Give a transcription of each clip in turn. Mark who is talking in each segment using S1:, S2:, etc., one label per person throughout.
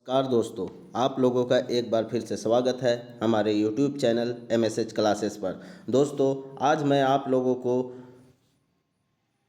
S1: Car दोस्तों, आप लोगों का एक बार फिर से स्वागत है हमारे YouTube चैनल MSH क्लासेस पर। दोस्तों, आज मैं आप लोगों को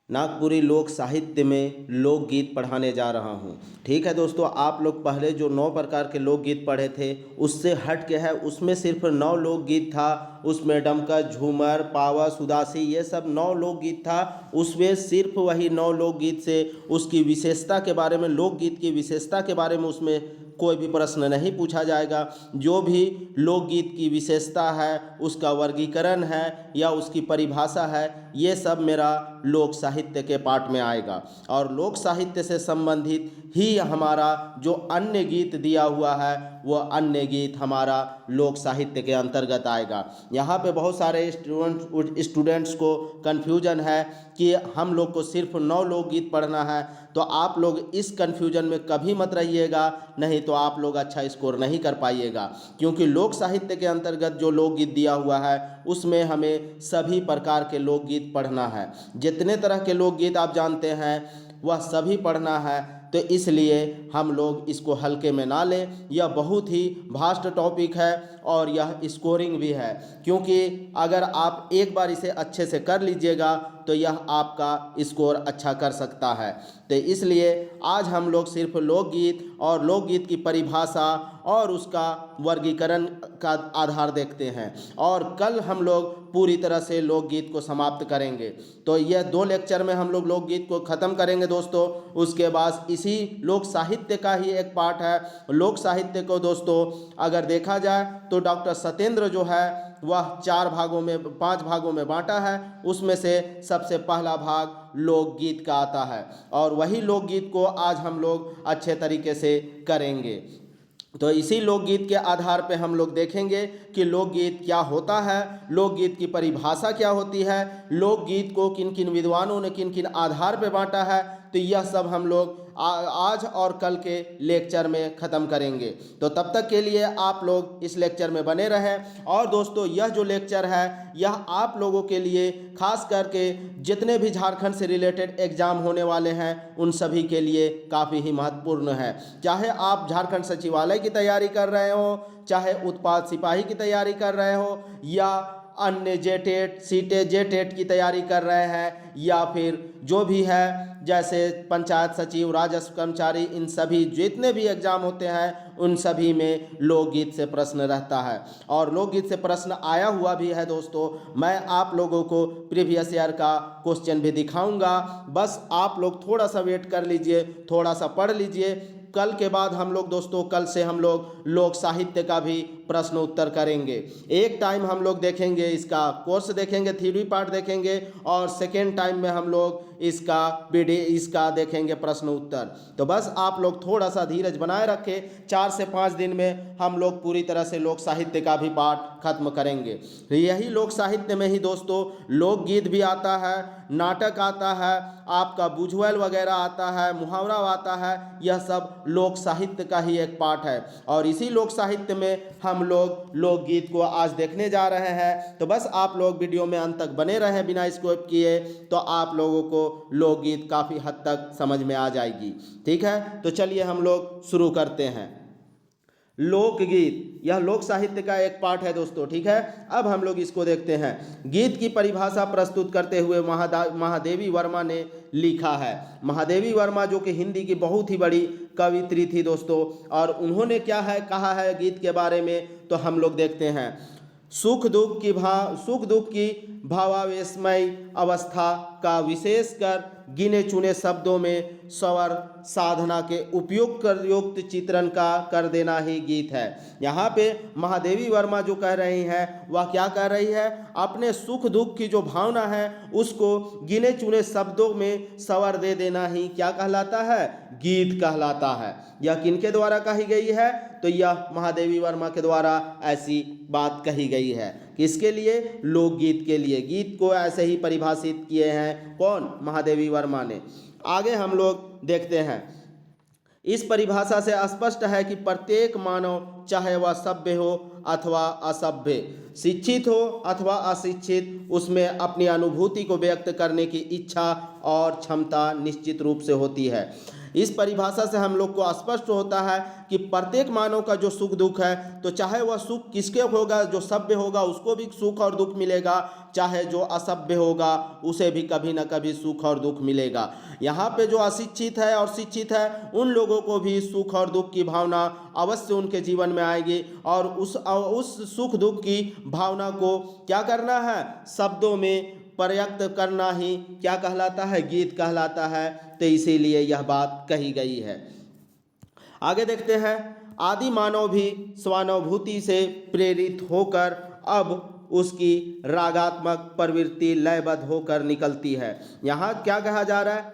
S1: नागपुरी लोक साहित्य में लोकगीत पढ़ाने जा रहा हूँ। ठीक है दोस्तों, आप लोग पहले जो 9 प्रकार के लोकगीत पढ़े थे उससे हट के है, उसमें सिर्फ 9 लोकगीत था। उसमें डमका, झूमर, पावस, उदासी, ये सब 9 लोकगीत था। उसमें सिर्फ वही 9 लोकगीत से उसकी विशेषता के बारे में, लोकगीत की विशेषता के बारे में उसमें कोई भी प्रश्न नहीं पूछा जाएगा। जो भी लोकगीत की विशेषता है, उसका वर्गीकरण है या उसकी परिभाषा है, ये सब मेरा लोक साहित्य के पाठ में आएगा। और लोक साहित्य से संबंधित ही हमारा जो अन्य गीत दिया हुआ है वह अन्य गीत हमारा लोक साहित्य के अंतर्गत आएगा। यहाँ पे बहुत सारे स्टूडेंट्स को कन्फ्यूजन है कि हम लोग को सिर्फ 9 लोकगीत पढ़ना है। तो आप लोग इस कन्फ्यूजन में कभी मत रहिएगा, नहीं तो आप लोग अच्छा स्कोर नहीं कर पाइएगा। क्योंकि लोक साहित्य के अंतर्गत जो लोकगीत दिया हुआ है उसमें हमें सभी प्रकार के लोकगीत पढ़ना है। जितने तरह के लोकगीत आप जानते हैं वह सभी पढ़ना है। तो इसलिए हम लोग इसको हल्के में ना लें। यह बहुत ही वास्ट टॉपिक है और यह स्कोरिंग भी है। क्योंकि अगर आप एक बार इसे अच्छे से कर लीजिएगा तो यह आपका स्कोर अच्छा कर सकता है। तो इसलिए आज हम लोग सिर्फ लोकगीत और लोकगीत की परिभाषा और उसका वर्गीकरण का आधार देखते हैं, और कल हम लोग पूरी तरह से लोकगीत को समाप्त करेंगे। तो यह 2 लेक्चर में हम लोग लोकगीत को ख़त्म करेंगे दोस्तों। उसके बाद इसी लोक साहित्य का ही एक पार्ट है। लोक साहित्य को दोस्तों अगर देखा जाए तो डॉक्टर सत्येंद्र जो है वह 5 भागों में बांटा है। उसमें से सबसे पहला भाग लोकगीत का आता है और वही लोकगीत को आज हम लोग अच्छे तरीके से करेंगे। तो इसी लोकगीत के आधार पे हम लोग देखेंगे कि लोकगीत क्या होता है, लोकगीत की परिभाषा क्या होती है, लोकगीत को किन किन विद्वानों ने किन किन आधार पे बांटा है। तो यह सब हम लोग आज और कल के लेक्चर में ख़त्म करेंगे। तो तब तक के लिए आप लोग इस लेक्चर में बने रहें। और दोस्तों, यह जो लेक्चर है यह आप लोगों के लिए खास करके जितने भी झारखंड से रिलेटेड एग्ज़ाम होने वाले हैं उन सभी के लिए काफ़ी ही महत्वपूर्ण है। चाहे आप झारखंड सचिवालय की तैयारी कर रहे हो, चाहे उत्पाद सिपाही की तैयारी कर रहे हो, या अन्य जेटेट सीटेट जेटेट की तैयारी कर रहे हैं, या फिर जो भी है जैसे पंचायत सचिव, राजस्व कर्मचारी, इन सभी जितने भी एग्ज़ाम होते हैं उन सभी में लोकगीत से प्रश्न रहता है। और लोकगीत से प्रश्न आया हुआ भी है दोस्तों। मैं आप लोगों को प्रीवियस ईयर का क्वेश्चन भी दिखाऊंगा। बस आप लोग थोड़ा सा वेट कर लीजिए, थोड़ा सा पढ़ लीजिए। कल के बाद हम लोग दोस्तों, कल से हम लोग लोक साहित्य का भी प्रश्न उत्तर करेंगे। एक टाइम हम लोग देखेंगे, इसका कोर्स देखेंगे, थ्योरी पार्ट देखेंगे, और सेकेंड टाइम में हम लोग इसका देखेंगे प्रश्न उत्तर। तो बस आप लोग थोड़ा सा धीरज बनाए रखें। 4 से 5 दिन में हम लोग पूरी तरह से लोक साहित्य का भी पाठ खत्म करेंगे। यही लोक साहित्य में ही दोस्तों लोकगीत भी आता है, नाटक आता है, आपका बुझवेल वगैरह आता है, मुहावरा आता है। यह सब लोक साहित्य का ही एक पार्ट है। और इसी लोक साहित्य में हम लोग लोकगीत को आज देखने जा रहे हैं। तो बस आप लोग वीडियो में अंत तक बने रहें बिना स्किप किए, तो आप लोगों को लोकगीत काफ़ी हद तक समझ में आ जाएगी। ठीक है, तो चलिए हम लोग शुरू करते हैं। लोकगीत यह लोक साहित्य का एक पार्ट है दोस्तों। ठीक है, अब हम लोग इसको देखते हैं। गीत की परिभाषा प्रस्तुत करते हुए महादेवी वर्मा ने लिखा है। महादेवी वर्मा जो कि हिंदी की बहुत ही बड़ी कवित्री थी दोस्तों, और उन्होंने क्या है कहा है गीत के बारे में, तो हम लोग देखते हैं। सुख दुख की भावावेशमय अवस्था का विशेषकर गिने चुने शब्दों में स्वर साधना के उपयुक्त चित्रण का कर देना ही गीत है। यहाँ पे महादेवी वर्मा जो कह रही हैं वह क्या कह रही है, अपने सुख दुख की जो भावना है उसको गिने चुने शब्दों में स्वर दे देना ही क्या कहलाता है, गीत कहलाता है। यह किनके द्वारा कही गई है, तो यह महादेवी वर्मा के द्वारा ऐसी बात कही गई है। किसके लिए, लोकगीत के लिए। गीत को ऐसे ही परिभाषित किए हैं कौन, महादेवी वर्मा ने। आगे हम लोग देखते हैं। इस परिभाषा से स्पष्ट है कि प्रत्येक मानव, चाहे वह सभ्य हो अथवा असभ्य, शिक्षित हो अथवा अशिक्षित, उसमें अपनी अनुभूति को व्यक्त करने की इच्छा और क्षमता निश्चित रूप से होती है। इस परिभाषा से हम लोग को स्पष्ट होता है कि प्रत्येक मानव का जो सुख दुख है, तो चाहे वह सुख किसके होगा, जो सभ्य होगा उसको भी सुख और दुख मिलेगा, चाहे जो असभ्य होगा उसे भी कभी ना कभी सुख और दुख मिलेगा। यहाँ पे जो अशिक्षित है और शिक्षित है उन लोगों को भी सुख और दुख की भावना अवश्य उनके जीवन में आएगी, और उस सुख दुख की भावना को क्या करना है, शब्दों में प्रयुक्त करना ही क्या कहलाता है, गीत कहलाता है। तो इसीलिए यह बात कही गई है। आगे देखते हैं, आदि मानव भी स्वानुभूति से प्रेरित होकर अब उसकी रागात्मक प्रवृत्ति लयबद्ध होकर निकलती है। यहाँ क्या कहा जा रहा है,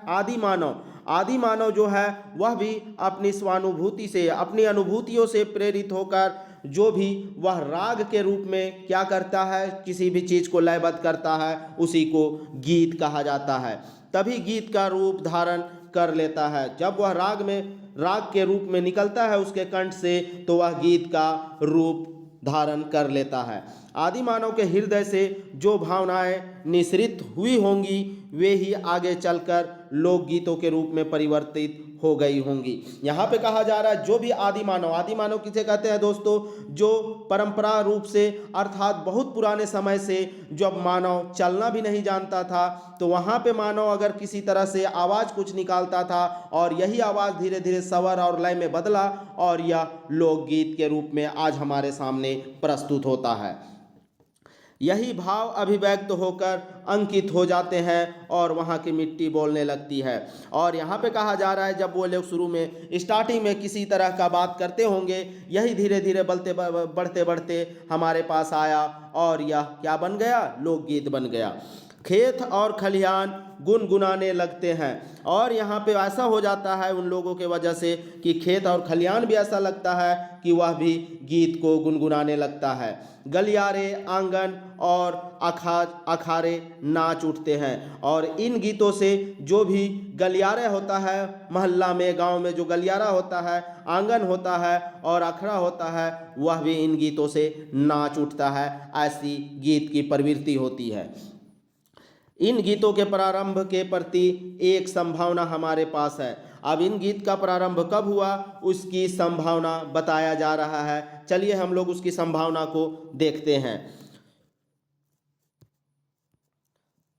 S1: आदि मानव जो है वह भी अपनी स्वानुभूति से, अपनी अनुभूतियों से प्रेरित होकर जो भी वह राग के रूप में क्या करता है, किसी भी चीज़ को लयबद्ध करता है, उसी को गीत कहा जाता है। तभी गीत का रूप धारण कर लेता है। जब वह राग के रूप में निकलता है उसके कंठ से, तो वह गीत का रूप धारण कर लेता है। आदि मानव के हृदय से जो भावनाएं निःसृत हुई होंगी वे ही आगे चलकर लोकगीतों के रूप में परिवर्तित हो गई होंगी। यहाँ पे कहा जा रहा है जो भी आदि मानव किसे कहते हैं दोस्तों, जो परंपरा रूप से अर्थात बहुत पुराने समय से जब मानव चलना भी नहीं जानता था, तो वहाँ पे मानव अगर किसी तरह से आवाज़ कुछ निकालता था और यही आवाज़ धीरे धीरे स्वर और लय में बदला और यह लोकगीत के रूप में आज हमारे सामने प्रस्तुत होता है। यही भाव अभिव्यक्त होकर अंकित हो जाते हैं और वहाँ की मिट्टी बोलने लगती है। और यहाँ पे कहा जा रहा है जब वो लोग शुरू में स्टार्टिंग में किसी तरह का बात करते होंगे, यही धीरे धीरे बढ़ते बढ़ते हमारे पास आया और यह क्या बन गया, लोकगीत बन गया। खेत और खलिहान गुनगुनाने लगते हैं, और यहाँ पे ऐसा हो जाता है उन लोगों के वजह से कि खेत और खलिहान भी ऐसा लगता है कि वह भी गीत को गुनगुनाने लगता है। गलियारे, आंगन और अखाड़े नाच उठते हैं, और इन गीतों से जो भी गलियारे होता है, मोहल्ला में गांव में जो गलियारा होता है, आंगन होता है और अखाड़ा होता है, वह भी इन गीतों से नाच उठता है। ऐसी गीत की प्रवृत्ति होती है। इन गीतों के प्रारंभ के प्रति एक संभावना हमारे पास है। अब इन गीत का प्रारंभ कब हुआ उसकी संभावना बताया जा रहा है। चलिए हम लोग उसकी संभावना को देखते हैं।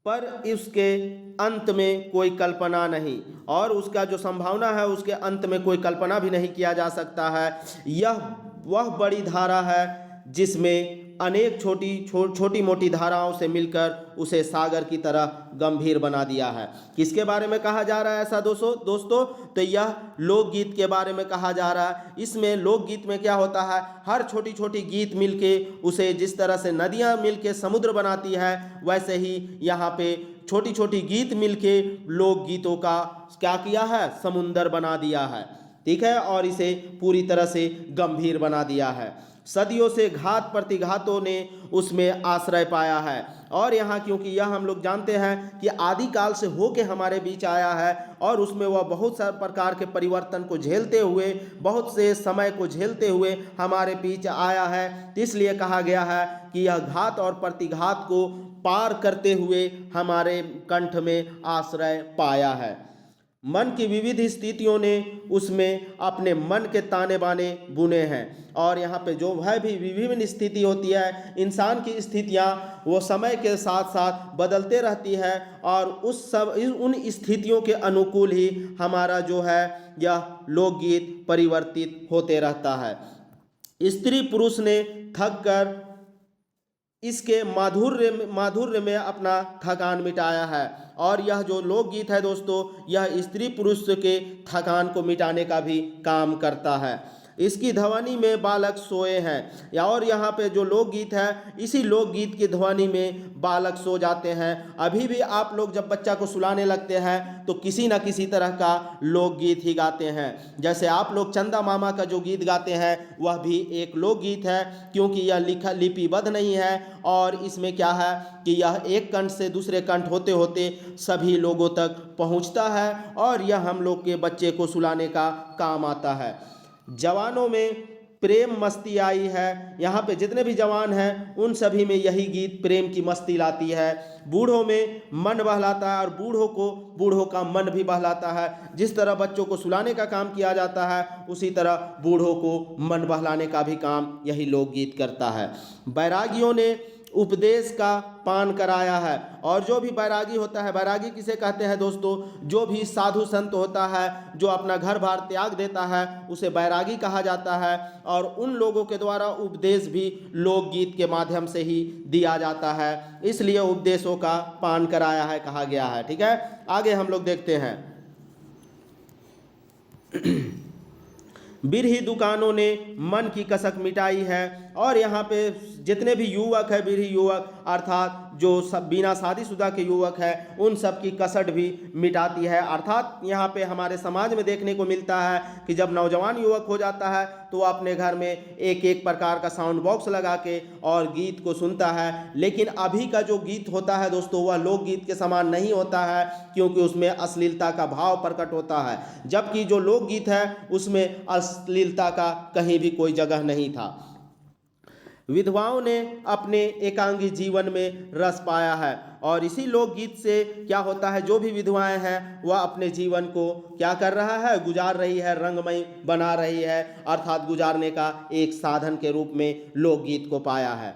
S1: पर इसके अंत में कोई कल्पना नहीं, और उसका जो संभावना है उसके अंत में कोई कल्पना भी नहीं किया जा सकता है। यह वह बड़ी धारा है जिसमें अनेक छोटी मोटी धाराओं से मिलकर उसे सागर की तरह गंभीर बना दिया है। किसके बारे में कहा जा रहा है ऐसा दोस्तों? तो यह लोकगीत के बारे में कहा जा रहा है। इसमें लोकगीत में क्या होता है, हर छोटी छोटी गीत मिलके उसे जिस तरह से नदियाँ मिलके समुद्र बनाती है, वैसे ही यहाँ पे छोटी छोटी गीत मिलके लोकगीतों का क्या किया है, समुंदर बना दिया है। ठीक है, और इसे पूरी तरह से गंभीर बना दिया है। सदियों से घात प्रतिघातों ने उसमें आश्रय पाया है, और यहाँ क्योंकि यह हम लोग जानते हैं कि आदिकाल से होके हमारे बीच आया है, और उसमें वह बहुत सारे प्रकार के परिवर्तन को झेलते हुए, बहुत से समय को झेलते हुए हमारे बीच आया है। इसलिए कहा गया है कि यह घात और प्रतिघात को पार करते हुए हमारे कंठ में आश्रय पाया है। मन की विविध स्थितियों ने उसमें अपने मन के ताने बाने बुने हैं, और यहाँ पे जो वह भी विभिन्न स्थिति होती है, इंसान की स्थितियाँ वो समय के साथ साथ बदलते रहती है, और उन स्थितियों के अनुकूल ही हमारा जो है यह लोकगीत परिवर्तित होते रहता है। स्त्री पुरुष ने थक कर इसके माधुर्य में अपना थकान मिटाया है, और यह जो लोकगीत है दोस्तों, यह स्त्री पुरुष के थकान को मिटाने का भी काम करता है। इसकी ध्वनि में बालक सोए हैं, और यहाँ पे जो लोकगीत है, इसी लोकगीत की ध्वनि में बालक सो जाते हैं। अभी भी आप लोग जब बच्चा को सुलाने लगते हैं तो किसी न किसी तरह का लोकगीत ही गाते हैं। जैसे आप लोग चंदा मामा का जो गीत गाते हैं वह भी एक लोकगीत है, क्योंकि यह लिपिबद्ध नहीं है, और इसमें क्या है कि यह एक कंठ से दूसरे कंठ होते होते सभी लोगों तक पहुँचता है, और यह हम लोग के बच्चे को सुलाने का काम आता है। जवानों में प्रेम मस्ती आई है। यहाँ पे जितने भी जवान हैं उन सभी में यही गीत प्रेम की मस्ती लाती है। बूढ़ों में मन बहलाता है और बूढ़ों का मन भी बहलाता है। जिस तरह बच्चों को सुलाने का काम किया जाता है, उसी तरह बूढ़ों को मन बहलाने का भी काम यही लोकगीत करता है। बैरागियों ने उपदेश का पान कराया है। और जो भी बैरागी होता है, बैरागी किसे कहते हैं दोस्तों? जो भी साधु संत होता है, जो अपना घर बार त्याग देता है, उसे बैरागी कहा जाता है। और उन लोगों के द्वारा उपदेश भी लोकगीत के माध्यम से ही दिया जाता है, इसलिए उपदेशों का पान कराया है कहा गया है। ठीक है, आगे हम लोग देखते हैं। बिरही दुकानों ने मन की कसक मिटाई है। और यहाँ पे जितने भी युवक है, बिरही युवक अर्थात जो सब बिना शादीशुदा के युवक है, उन सब की कसट भी मिटाती है। अर्थात यहाँ पे हमारे समाज में देखने को मिलता है कि जब नौजवान युवक हो जाता है तो वह अपने घर में एक एक प्रकार का साउंड बॉक्स लगा के और गीत को सुनता है। लेकिन अभी का जो गीत होता है दोस्तों, वह लोकगीत के समान नहीं होता है, क्योंकि उसमें अश्लीलता का भाव प्रकट होता है। जबकि जो लोकगीत है उसमें अश्लीलता का कहीं भी कोई जगह नहीं था। विधवाओं ने अपने एकांगी जीवन में रस पाया है। और इसी लोकगीत से क्या होता है, जो भी विधवाएं हैं वह अपने जीवन को क्या कर रहा है, गुजार रही है, रंगमय बना रही है, अर्थात गुजारने का एक साधन के रूप में लोकगीत को पाया है।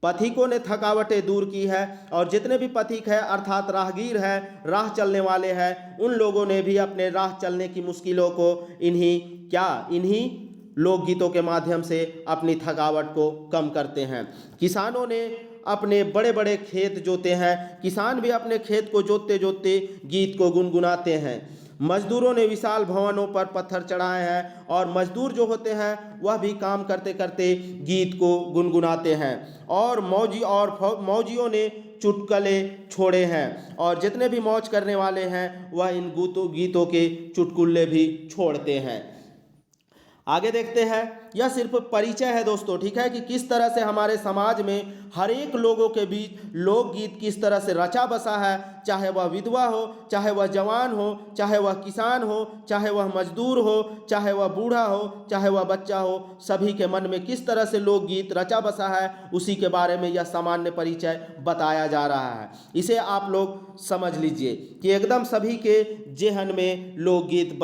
S1: पथिकों ने थकावटें दूर की है। और जितने भी पथिक है अर्थात राहगीर है, राह चलने वाले हैं, उन लोगों ने भी अपने राह चलने की मुश्किलों को इन्हीं लोकगीतों के माध्यम से अपनी थकावट को कम करते हैं। किसानों ने अपने बड़े बड़े खेत जोते हैं। किसान भी अपने खेत को जोतते जोतते गीत को गुनगुनाते हैं। मजदूरों ने विशाल भवनों पर पत्थर चढ़ाए हैं। और मजदूर जो होते हैं वह भी काम करते करते गीत को गुनगुनाते हैं। और मौजियों ने चुटकुले छोड़े हैं। और जितने भी मौज करने वाले हैं वह इन गीतों के चुटकुले भी छोड़ते हैं। आगे देखते हैं। यह सिर्फ परिचय है दोस्तों, ठीक है, कि किस तरह से हमारे समाज में हर एक लोगों के बीच लोकगीत किस तरह से रचा बसा है। चाहे वह विधवा हो, चाहे वह जवान हो, चाहे वह किसान हो, चाहे वह मजदूर हो, चाहे वह बूढ़ा हो, चाहे वह बच्चा हो, सभी के मन में किस तरह से लोकगीत रचा बसा है, उसी के बारे में यह सामान्य परिचय बताया जा रहा है। इसे आप लोग समझ लीजिए कि एकदम सभी के जेहन में लोकगीत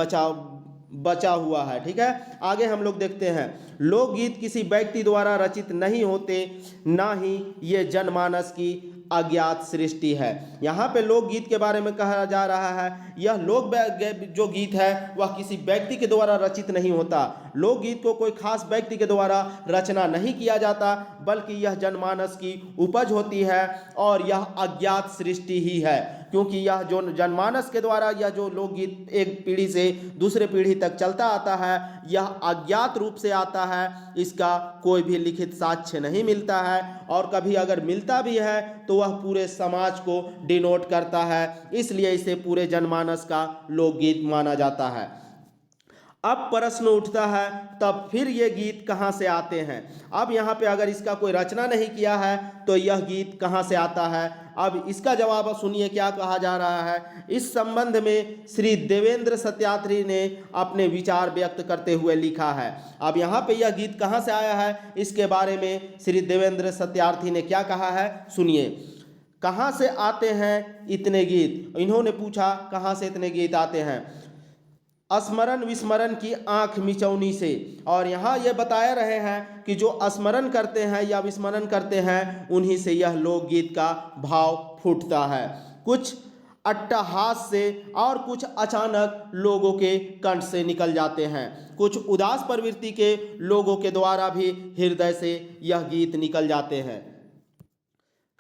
S1: बचा हुआ है। ठीक है, आगे हम लोग देखते हैं। लोकगीत किसी व्यक्ति द्वारा रचित नहीं होते, ना ही ये जनमानस की अज्ञात सृष्टि है। यहाँ पे लोकगीत के बारे में कहा जा रहा है, यह जो गीत है वह किसी व्यक्ति के द्वारा रचित नहीं होता। लोकगीत को कोई खास व्यक्ति के द्वारा रचना नहीं किया जाता, बल्कि यह जनमानस की उपज होती है और यह अज्ञात सृष्टि ही है। क्योंकि यह जो जनमानस के द्वारा यह जो लोकगीत एक पीढ़ी से दूसरे पीढ़ी तक चलता आता है, यह अज्ञात रूप से आता है। इसका कोई भी लिखित साक्ष्य नहीं मिलता है, और कभी अगर मिलता भी है तो वह पूरे समाज को डिनोट करता है, इसलिए इसे पूरे जनमानस का लोकगीत माना जाता है। अब प्रश्न उठता है, तब फिर ये गीत कहाँ से आते हैं? अब यहाँ पे अगर इसका कोई रचना नहीं किया है तो यह गीत कहाँ से आता है? अब इसका जवाब सुनिए क्या कहा जा रहा है। इस संबंध में श्री देवेंद्र सत्यार्थी ने अपने विचार व्यक्त करते हुए लिखा है। अब यहाँ पे यह गीत कहाँ से आया है, इसके बारे में श्री देवेंद्र सत्यार्थी ने क्या कहा है, सुनिए। कहाँ से आते हैं इतने गीत? इन्होंने पूछा कहाँ से इतने गीत आते हैं। स्मरण विस्मरण की आंख मिचौनी से। और यहाँ ये बताए रहे हैं कि जो स्मरण करते हैं या विस्मरण करते हैं, उन्हीं से यह लोकगीत का भाव फूटता है। कुछ अट्टहास से और कुछ अचानक लोगों के कंठ से निकल जाते हैं। कुछ उदास प्रवृत्ति के लोगों के द्वारा भी हृदय से यह गीत निकल जाते हैं।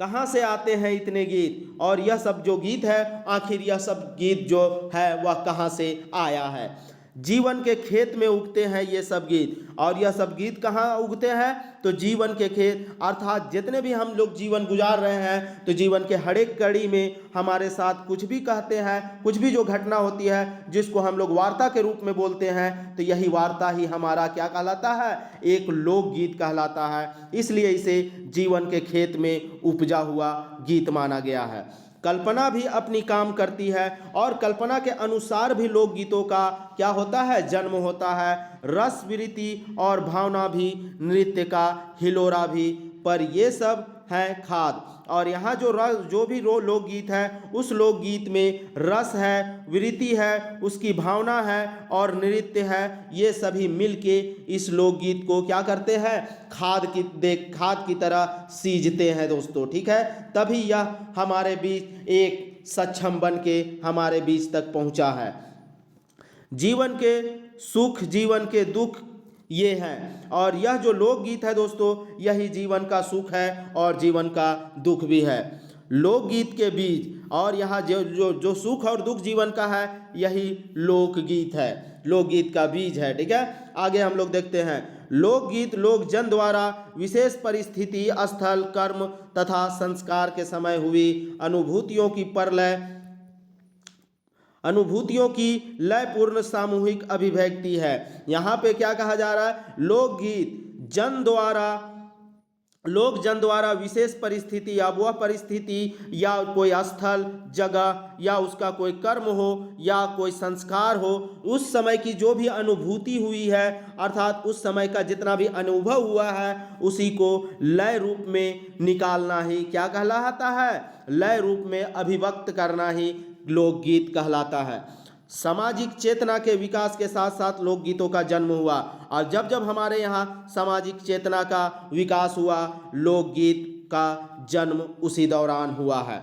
S1: कहाँ से आते हैं इतने गीत? और यह सब जो गीत है, आखिर यह सब गीत जो है वह कहाँ से आया है? जीवन के खेत में उगते हैं ये सब गीत। और यह सब गीत कहाँ उगते हैं? तो जीवन के खेत, अर्थात जितने भी हम लोग जीवन गुजार रहे हैं, तो जीवन के हर एक कड़ी में हमारे साथ कुछ भी कहते हैं, कुछ भी जो घटना होती है जिसको हम लोग वार्ता के रूप में बोलते हैं, तो यही वार्ता ही हमारा क्या कहलाता है, एक लोकगीत कहलाता है। इसलिए इसे जीवन के खेत में उपजा हुआ गीत माना गया है। कल्पना भी अपनी काम करती है और कल्पना के अनुसार भी लोकगीतों का क्या होता है, जन्म होता है। रस वृत्ति और भावना भी, नृत्य का हिलोरा भी, पर ये सब है खाद। और यहाँ जो भी लोकगीत है उस लोकगीत में रस है, वृत्ति है, उसकी भावना है और नृत्य है, ये सभी मिलके इस लोकगीत को क्या करते हैं, खाद की तरह सींचते हैं दोस्तों। ठीक है, तभी यह हमारे बीच एक सक्षम बन के हमारे बीच तक पहुंचा है। जीवन के सुख, जीवन के दुख ये हैं, और यह जो लोकगीत है दोस्तों, यही जीवन का सुख है और जीवन का दुख भी है। लोकगीत के बीज, और यहाँ जो सुख और दुख जीवन का है, यही लोकगीत है, लोकगीत का बीज है। ठीक है, आगे हम लोग देखते हैं। लोकगीत लोक जन द्वारा विशेष परिस्थिति, स्थल, कर्म तथा संस्कार के समय हुई अनुभूतियों की लयपूर्ण सामूहिक अभिव्यक्ति है। यहाँ पे क्या कहा जा रहा है, लोक जन द्वारा विशेष परिस्थिति या वह परिस्थिति या कोई स्थल, जगह या उसका कोई कर्म हो या कोई संस्कार हो, उस समय की जो भी अनुभूति हुई है, अर्थात उस समय का जितना भी अनुभव हुआ है, उसी को लय रूप में निकालना ही क्या कहलाता है, लय रूप में अभिव्यक्त करना ही लोकगीत कहलाता है। सामाजिक चेतना के विकास के साथ साथ लोकगीतों का जन्म हुआ, और जब जब हमारे यहाँ सामाजिक चेतना का विकास हुआ, लोकगीत का जन्म उसी दौरान हुआ है।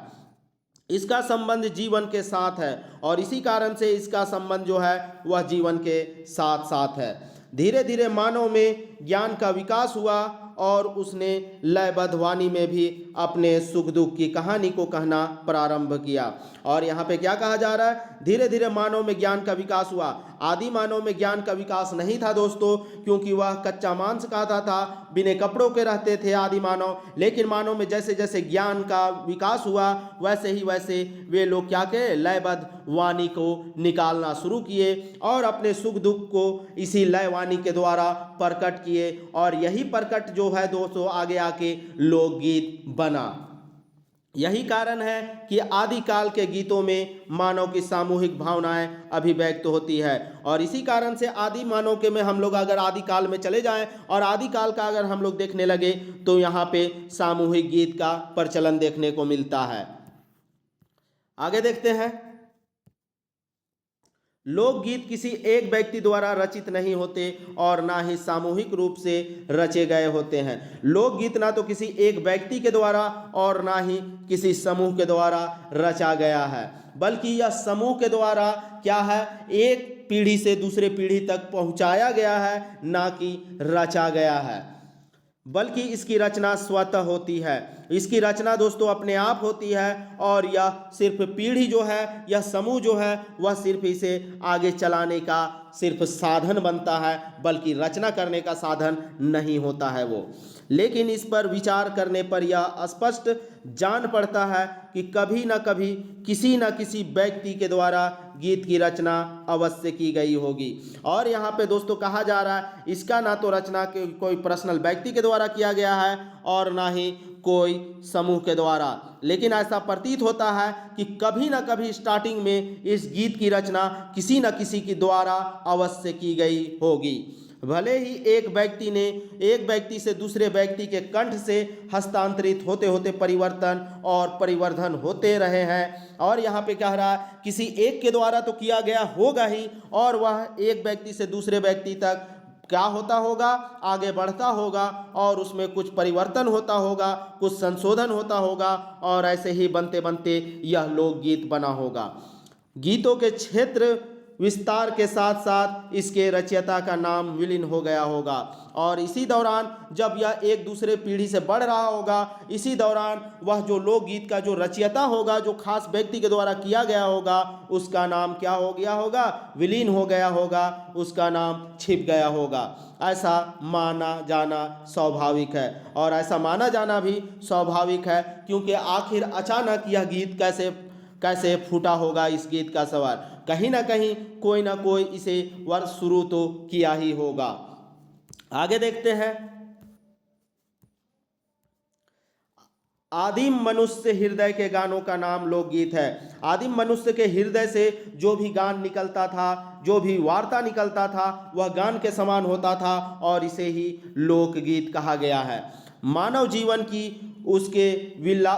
S1: इसका संबंध जीवन के साथ है और इसी कारण से इसका संबंध जो है वह जीवन के साथ साथ है। धीरे धीरे मानव में ज्ञान का विकास हुआ और उसने लयबद्ध वाणी में भी अपने सुख दुख की कहानी को कहना प्रारंभ किया। और यहाँ पे क्या कहा जा रहा है, धीरे धीरे मानव में ज्ञान का विकास हुआ। आदि मानव में ज्ञान का विकास नहीं था दोस्तों, क्योंकि वह कच्चा मांस खाता था, बिना कपड़ों के रहते थे आदि मानव। लेकिन मानव में जैसे जैसे ज्ञान का विकास हुआ, वैसे वे लोग क्या के लयबद्ध वाणी को निकालना शुरू किए और अपने सुख दुख को इसी लय वाणी के द्वारा प्रकट किए, और यही प्रकट जो है दोस्तों आगे आके लोकगीत बना। यही कारण है कि आदिकाल के गीतों में मानव की सामूहिक भावनाएं अभिव्यक्त होती है, और इसी कारण से आदि मानव के में हम लोग अगर आदिकाल में चले जाएं और आदिकाल का अगर हम लोग देखने लगे तो यहाँ पे सामूहिक गीत का प्रचलन देखने को मिलता है। आगे देखते हैं। लोकगीत किसी एक व्यक्ति द्वारा रचित नहीं होते और ना ही सामूहिक रूप से रचे गए होते हैं। लोकगीत ना तो किसी एक व्यक्ति के द्वारा और ना ही किसी समूह के द्वारा रचा गया है, बल्कि यह समूह के द्वारा क्या है, एक पीढ़ी से दूसरे पीढ़ी तक पहुंचाया गया है, ना कि रचा गया है। बल्कि इसकी रचना स्वतः होती है। इसकी रचना दोस्तों अपने आप होती है, और यह सिर्फ पीढ़ी जो है, यह समूह जो है, वह सिर्फ इसे आगे चलाने का सिर्फ साधन बनता है, बल्कि रचना करने का साधन नहीं होता है वो। लेकिन इस पर विचार करने पर यह स्पष्ट जान पड़ता है कि कभी न कभी किसी न किसी व्यक्ति के द्वारा गीत की रचना अवश्य की गई होगी। और यहाँ पे दोस्तों कहा जा रहा है, इसका ना तो रचना के कोई पर्सनल व्यक्ति के द्वारा किया गया है और ना ही कोई समूह के द्वारा, लेकिन ऐसा प्रतीत होता है कि कभी ना कभी स्टार्टिंग में इस गीत की रचना किसी न किसी के द्वारा अवश्य की गई होगी। भले ही एक व्यक्ति से दूसरे व्यक्ति के कंठ से हस्तांतरित होते होते परिवर्तन और परिवर्धन होते रहे हैं, और यहाँ पे कह रहा है किसी एक के द्वारा तो किया गया होगा ही, और वह एक व्यक्ति से दूसरे व्यक्ति तक क्या होता होगा, आगे बढ़ता होगा, और उसमें कुछ परिवर्तन होता होगा, कुछ संशोधन होता होगा, और ऐसे ही बनते बनते यह लोकगीत बना होगा। गीतों के क्षेत्र विस्तार के साथ साथ इसके रचयिता का नाम विलीन हो गया होगा, और इसी दौरान जब यह एक दूसरे पीढ़ी से बढ़ रहा होगा, इसी दौरान वह जो लोकगीत का जो रचयिता होगा, जो खास व्यक्ति के द्वारा किया गया होगा, उसका नाम क्या हो गया होगा, विलीन हो गया होगा, उसका नाम छिप गया होगा। ऐसा माना जाना स्वाभाविक है, और ऐसा माना जाना भी स्वाभाविक है, क्योंकि आखिर अचानक यह गीत कैसे फूटा होगा। इस गीत का सवाल कहीं ना कहीं कोई ना कोई इसे वर्ष शुरू तो किया ही होगा। आगे देखते हैं। आदिम मनुष्य हृदय के गानों का नाम लोकगीत है। आदिम मनुष्य के हृदय से जो भी गान निकलता था, जो भी वार्ता निकलता था, वह गान के समान होता था और इसे ही लोकगीत कहा गया है। मानव जीवन की, उसके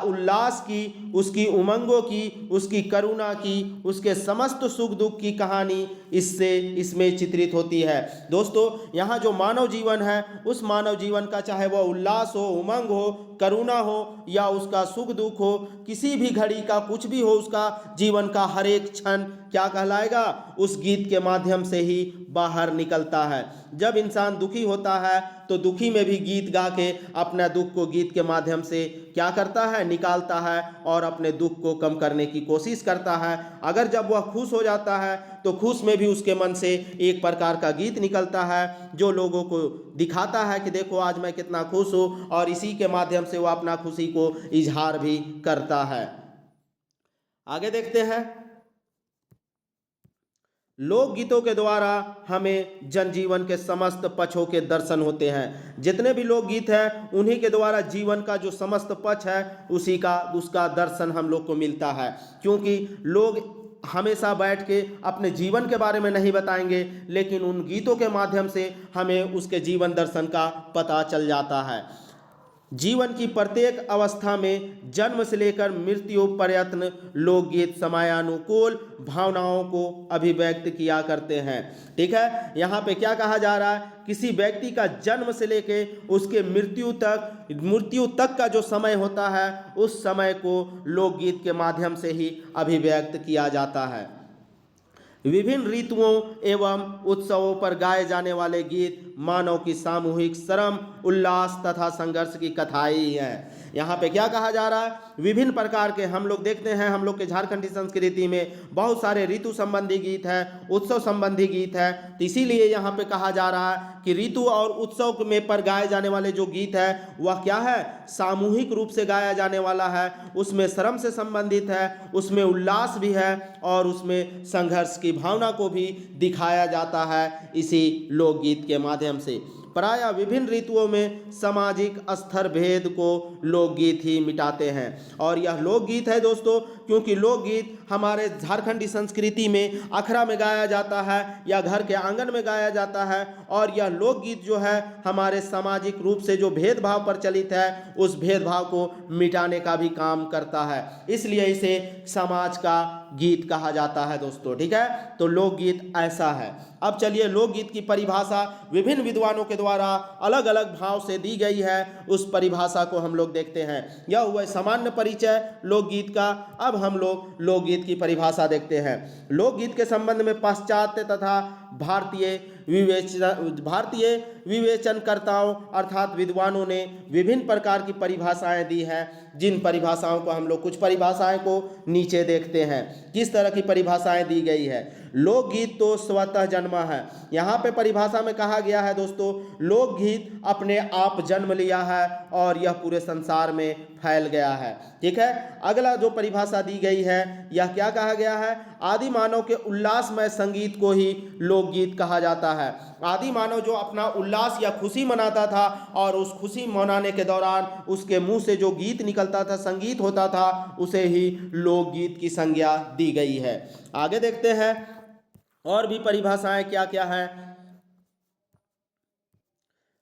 S1: उल्लास की, उसकी उमंगों की, उसकी करुणा की, उसके समस्त सुख दुख की कहानी इसमें चित्रित होती है। दोस्तों, यहाँ जो मानव जीवन है, उस मानव जीवन का चाहे वह उल्लास हो, उमंग हो, करुणा हो या उसका सुख दुख हो, किसी भी घड़ी का कुछ भी हो, उसका जीवन का हर एक क्षण क्या कहलाएगा, उस गीत के माध्यम से ही बाहर निकलता है। जब इंसान दुखी होता है तो दुखी में भी गीत गा के अपना दुख को गीत के माध्यम से क्या करता है, निकालता है और अपने दुख को कम करने की कोशिश करता है। अगर जब वह खुश हो जाता है तो खुश में भी उसके मन से एक प्रकार का गीत निकलता है जो लोगों को दिखाता है कि देखो आज मैं कितना खुश हूँ, और इसी के माध्यम से वह अपना खुशी को इजहार भी करता है। आगे देखते हैं। लोकगीतों के द्वारा हमें जनजीवन के समस्त पक्षों के दर्शन होते हैं। जितने भी लोकगीत हैं उन्हीं के द्वारा जीवन का जो समस्त पक्ष है उसका दर्शन हम लोग को मिलता है। क्योंकि लोग हमेशा बैठ के अपने जीवन के बारे में नहीं बताएंगे, लेकिन उन गीतों के माध्यम से हमें उसके जीवन दर्शन का पता चल जाता है। जीवन की प्रत्येक अवस्था में जन्म से लेकर मृत्यु पर्यंत लोकगीत समयानुकूल भावनाओं को अभिव्यक्त किया करते हैं। ठीक है, यहाँ पे क्या कहा जा रहा है, किसी व्यक्ति का जन्म से लेके उसके मृत्यु तक का जो समय होता है, उस समय को लोकगीत के माध्यम से ही अभिव्यक्त किया जाता है। विभिन्न ऋतुओं एवं उत्सवों पर गाए जाने वाले गीत मानव की सामूहिक श्रम, उल्लास तथा संघर्ष की कथाएं ही हैं। यहाँ पे क्या कहा जा रहा है, विभिन्न प्रकार के हम लोग देखते हैं, हम लोग के झारखंडी संस्कृति में बहुत सारे ऋतु संबंधी गीत हैं, उत्सव संबंधी गीत हैं। तो इसीलिए यहाँ पे कहा जा रहा है कि ऋतु और उत्सव में पर गाए जाने वाले जो गीत है वह क्या है, सामूहिक रूप से गाया जाने वाला है, उसमें श्रम से संबंधित है, उसमें उल्लास भी है और उसमें संघर्ष की भावना को भी दिखाया जाता है इसी लोकगीत के माध्यम से। प्रायः विभिन्न ऋतुओं में सामाजिक स्तर भेद को लोकगीत ही मिटाते हैं। और यह लोकगीत है दोस्तों, क्योंकि लोकगीत हमारे झारखंडी संस्कृति में अखड़ा में गाया जाता है या घर के आंगन में गाया जाता है, और यह लोकगीत जो है हमारे सामाजिक रूप से जो भेदभाव प्रचलित है उस भेदभाव को मिटाने का भी काम करता है, इसलिए इसे समाज का गीत कहा जाता है दोस्तों। ठीक है, तो लोकगीत ऐसा है। अब चलिए लोकगीत की परिभाषा विभिन्न विद्वानों के द्वारा अलग अलग भाव से दी गई है, उस परिभाषा को हम लोग देखते हैं। यह हुआ सामान्य परिचय लोकगीत का। अब हम लोग लोकगीत की परिभाषा देखते हैं। लोकगीत के संबंध में पाश्चात्य तथा भारतीय विवेचनकर्ताओं अर्थात विद्वानों ने विभिन्न प्रकार की परिभाषाएं दी हैं, जिन परिभाषाओं को हम लोग कुछ परिभाषाएं को नीचे देखते हैं। किस तरह की परिभाषाएं दी गई है। लोकगीत तो स्वतः जन्मा है। यहाँ पे परिभाषा में कहा गया है दोस्तों, लोकगीत अपने आप जन्म लिया है और यह पूरे संसार में फैल गया है। ठीक है, अगला जो परिभाषा दी गई है, यह क्या कहा गया है, आदि मानव के उल्लासमय संगीत को ही लोकगीत कहा जाता है। आदि मानव जो अपना उल्लास या खुशी मनाता था और उस खुशी मनाने के दौरान उसके मुंह से जो गीत निकलता था, संगीत होता था, उसे ही लोकगीत की संज्ञा दी गई है। आगे देखते हैं और भी परिभाषाएं क्या क्या है।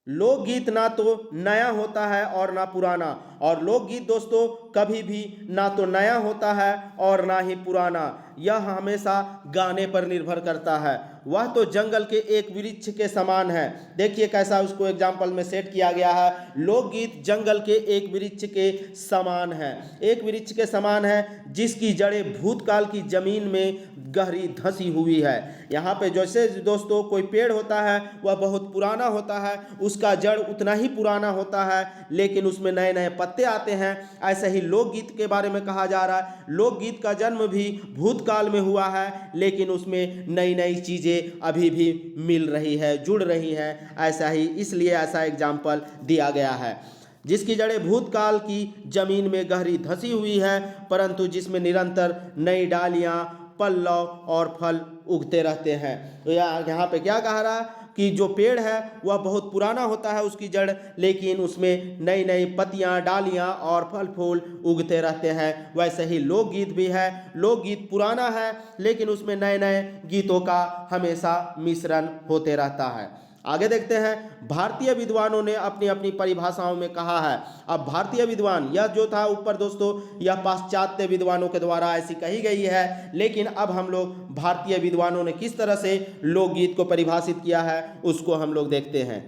S1: लोकगीत ना तो नया होता है और ना पुराना, और लोकगीत दोस्तों कभी भी ना तो नया होता है और ना ही पुराना, यह हमेशा गाने पर निर्भर करता है। वह तो जंगल के एक वृक्ष के समान है। देखिए कैसा उसको एग्जाम्पल में सेट किया गया है। लोकगीत जंगल के एक वृक्ष के समान है, एक वृक्ष के समान है जिसकी जड़ें भूतकाल की जमीन में गहरी धंसी हुई है। यहाँ पे जैसे दोस्तों कोई पेड़ होता है वह बहुत पुराना होता है, उसका जड़ उतना ही पुराना होता है, लेकिन उसमें नए नए पत्ते आते हैं। ऐसे ही लोकगीत के बारे में कहा जा रहा है, लोकगीत का जन्म भी भूतकाल में हुआ है, लेकिन उसमें नई नई चीज़ें अभी भी मिल रही है, जुड़ रही हैं। ऐसा ही इसलिए ऐसा एग्जाम्पल दिया गया है, जिसकी जड़ें भूतकाल की जमीन में गहरी धंसी हुई है, परंतु जिसमें निरंतर नई डालियां, पल्लव और फल उगते रहते हैं। तो यहाँ पे क्या कह रहा है, कि जो पेड़ है वह बहुत पुराना होता है उसकी जड़, लेकिन उसमें नई नई पत्तियां, डालियां और फल फूल उगते रहते हैं। वैसे ही लोकगीत भी है। लोकगीत पुराना है लेकिन उसमें नए नए गीतों का हमेशा मिश्रण होते रहता है। आगे देखते हैं, भारतीय विद्वानों ने अपनी अपनी परिभाषाओं में कहा है। अब भारतीय विद्वान, यह जो था ऊपर दोस्तों, यह पाश्चात्य विद्वानों के द्वारा ऐसी कही गई है, लेकिन अब हम लोग भारतीय विद्वानों ने किस तरह से लोकगीत को परिभाषित किया है उसको हम लोग देखते हैं।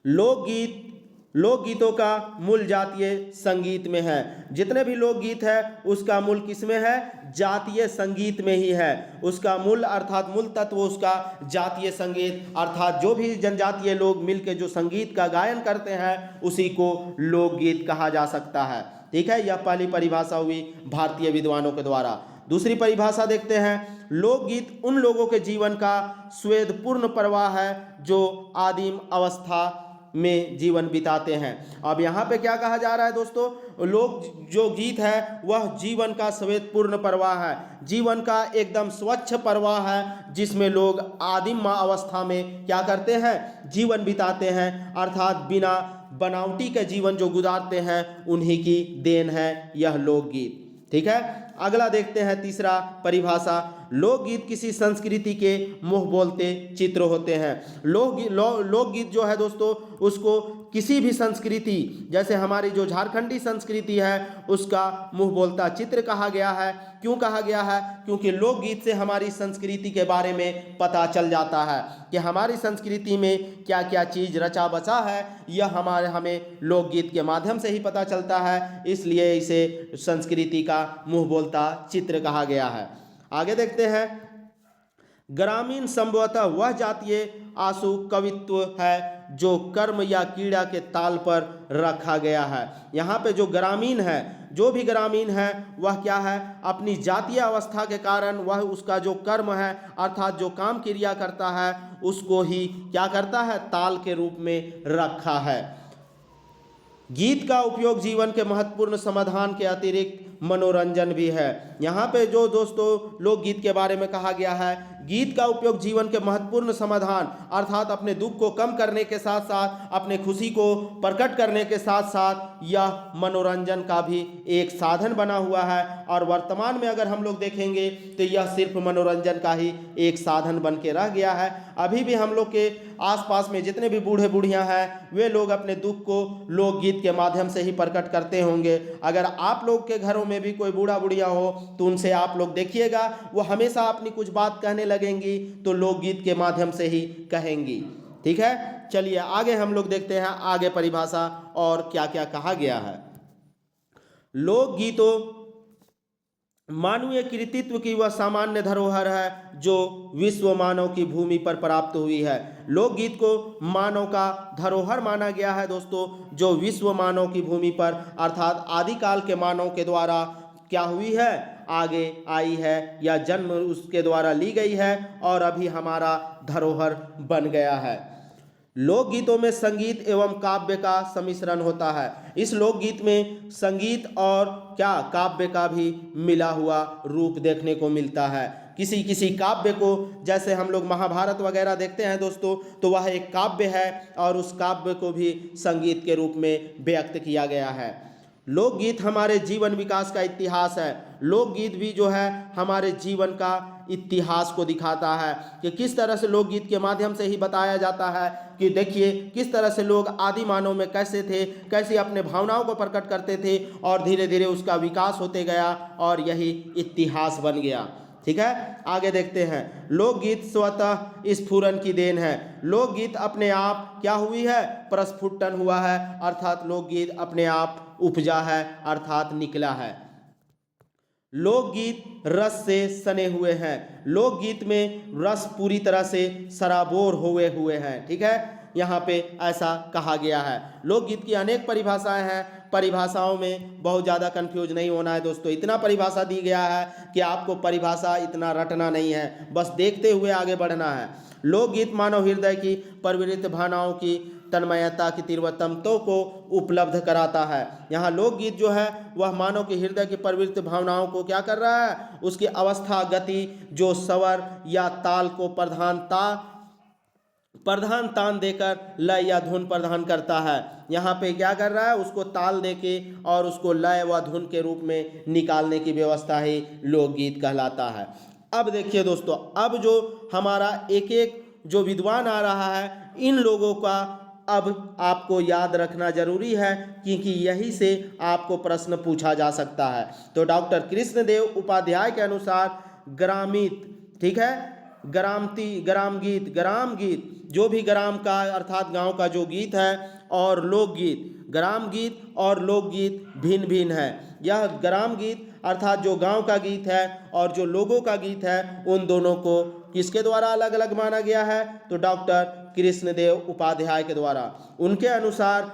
S1: लोकगीत, लोकगीतों का मूल जातीय संगीत में है। जितने भी लोकगीत है उसका मूल किसमें है? जातीय संगीत में ही है। उसका मूल अर्थात मूल तत्व उसका जातीय संगीत, अर्थात जो भी जनजातीय लोग मिलकर जो संगीत का गायन करते हैं उसी को लोकगीत कहा जा सकता है। ठीक है, यह पहली परिभाषा हुई भारतीय विद्वानों के द्वारा। दूसरी परिभाषा देखते हैं, लोकगीत उन लोगों के जीवन का स्वेदपूर्ण प्रवाह है जो आदिम अवस्था में जीवन बिताते हैं। अब यहाँ पे क्या कहा जा रहा है दोस्तों? लोक जो गीत है वह जीवन का स्वेदपूर्ण प्रवाह है, जीवन का एकदम स्वच्छ प्रवाह है, जिसमें लोग आदिम अवस्था में क्या करते हैं? जीवन बिताते हैं, अर्थात बिना बनावटी के जीवन जो गुजारते हैं उन्हीं की देन है यह लोकगीत। ठीक है, अगला देखते हैं तीसरा परिभाषा, लोकगीत किसी संस्कृति के मुंह बोलते चित्र होते हैं। लोकगीत जो है दोस्तों उसको किसी भी संस्कृति, जैसे हमारी जो झारखंडी संस्कृति है उसका मुंह बोलता चित्र कहा गया है। क्यों कहा गया है? क्योंकि लोकगीत से हमारी संस्कृति के बारे में पता चल जाता है कि हमारी संस्कृति में क्या क्या चीज़ रचा बचा है, यह हमें लोकगीत के माध्यम से ही पता चलता है, इसलिए इसे संस्कृति का मुंह बोलता चित्र कहा गया है। आगे देखते हैं, ग्रामीण संभवतः वह जातीय आशु कवित्व है जो कर्म या क्रीड़ा के ताल पर रखा गया है। यहाँ पे जो ग्रामीण है, जो भी ग्रामीण है वह क्या है? अपनी जातीय अवस्था के कारण वह उसका जो कर्म है अर्थात जो काम क्रिया करता है उसको ही क्या करता है? ताल के रूप में रखा है। गीत का उपयोग जीवन के महत्वपूर्ण समाधान के अतिरिक्त मनोरंजन भी है। यहाँ पे जो दोस्तों लोकगीत के बारे में कहा गया है, गीत का उपयोग जीवन के महत्वपूर्ण समाधान अर्थात अपने दुख को कम करने के साथ साथ अपने खुशी को प्रकट करने के साथ साथ यह मनोरंजन का भी एक साधन बना हुआ है। और वर्तमान में अगर हम लोग देखेंगे तो यह सिर्फ मनोरंजन का ही एक साधन बन के रह गया है। अभी भी हम लोग के आसपास में जितने भी बूढ़े बूढ़ियां हैं वे लोग अपने दुख को लोकगीत के माध्यम से ही प्रकट करते होंगे। अगर आप लोग के घरों में भी कोई बूढ़ा बुढ़िया हो तो उनसे आप लोग देखिएगा, वो हमेशा अपनी कुछ बात कहने लगेंगी तो लोकगीत के माध्यम से ही कहेंगी। ठीक है, चलिए आगे हम लोग देखते हैं आगे परिभाषा और क्या क्या कहा गया है। लोकगीतों मानवीय कृतित्व की वह सामान्य धरोहर है जो विश्व मानव की भूमि पर प्राप्त हुई है। लोकगीत को मानव का धरोहर माना गया है दोस्तों, जो विश्व मानव की भूमि पर अर्थात आदिकाल के मानव के द्वारा क्या हुई है? आगे आई है या जन्म उसके द्वारा ली गई है और अभी हमारा धरोहर बन गया है। लोकगीतों में संगीत एवं काव्य का सम्मिश्रण होता है। इस लोकगीत में संगीत और क्या काव्य का भी मिला हुआ रूप देखने को मिलता है। किसी किसी काव्य को, जैसे हम लोग महाभारत वगैरह देखते हैं दोस्तों, तो वह एक काव्य है और उस काव्य को भी संगीत के रूप में व्यक्त किया गया है। लोकगीत हमारे जीवन विकास का इतिहास है। लोकगीत भी जो है हमारे जीवन का इतिहास को दिखाता है कि किस तरह से लोकगीत के माध्यम से ही बताया जाता है कि देखिए किस तरह से लोग आदि मानव में कैसे थे, कैसे अपने भावनाओं को प्रकट करते थे और धीरे धीरे उसका विकास होते गया और यही इतिहास बन गया। ठीक है, आगे देखते हैं। लोकगीत स्वतः स्फुरन की देन है। लोकगीत अपने आप क्या हुई है? प्रस्फुटन हुआ है, अर्थात लोकगीत अपने आप उपजा है अर्थात निकला है। लोकगीत रस से सने हुए हैं। लोकगीत में रस पूरी तरह से सराबोर हुए हैं। ठीक है, यहाँ पे ऐसा कहा गया है। लोकगीत की अनेक परिभाषाएं हैं, परिभाषाओं में बहुत ज़्यादा कंफ्यूज नहीं होना है दोस्तों। इतना परिभाषा दी गया है कि आपको परिभाषा इतना रटना नहीं है, बस देखते हुए आगे बढ़ना है। लोकगीत मानव हृदय की प्रवृत्त भावनाओं की तन्मयता की तीव्रतमता को उपलब्ध कराता है। यहाँ लोकगीत जो है वह मानव के हृदय की प्रवृत्ति भावनाओं को क्या कर रहा है, उसकी अवस्था, गति, जो स्वर या ताल को प्रधान तान देकर लय या धुन प्रदान करता है। यहाँ पे क्या कर रहा है, उसको ताल देके और उसको लय व धुन के रूप में निकालने की व्यवस्था ही लोकगीत कहलाता है। अब देखिए दोस्तों, अब जो हमारा एक एक जो विद्वान आ रहा है, इन लोगों का अब आपको याद रखना जरूरी है, क्योंकि यही से आपको प्रश्न पूछा जा सकता है। तो डॉक्टर कृष्णदेव उपाध्याय के अनुसार ग्रामित, ठीक है, ग्राम गीत जो भी ग्राम का अर्थात गांव का जो गीत है, और लोकगीत, ग्राम गीत और लोकगीत भिन्न भिन्न है। यह ग्राम गीत अर्थात जो गांव का गीत है और जो लोगों का गीत है, उन दोनों को किसके द्वारा अलग अलग माना गया है, तो डॉक्टर कृष्णदेव उपाध्याय के द्वारा। उनके अनुसार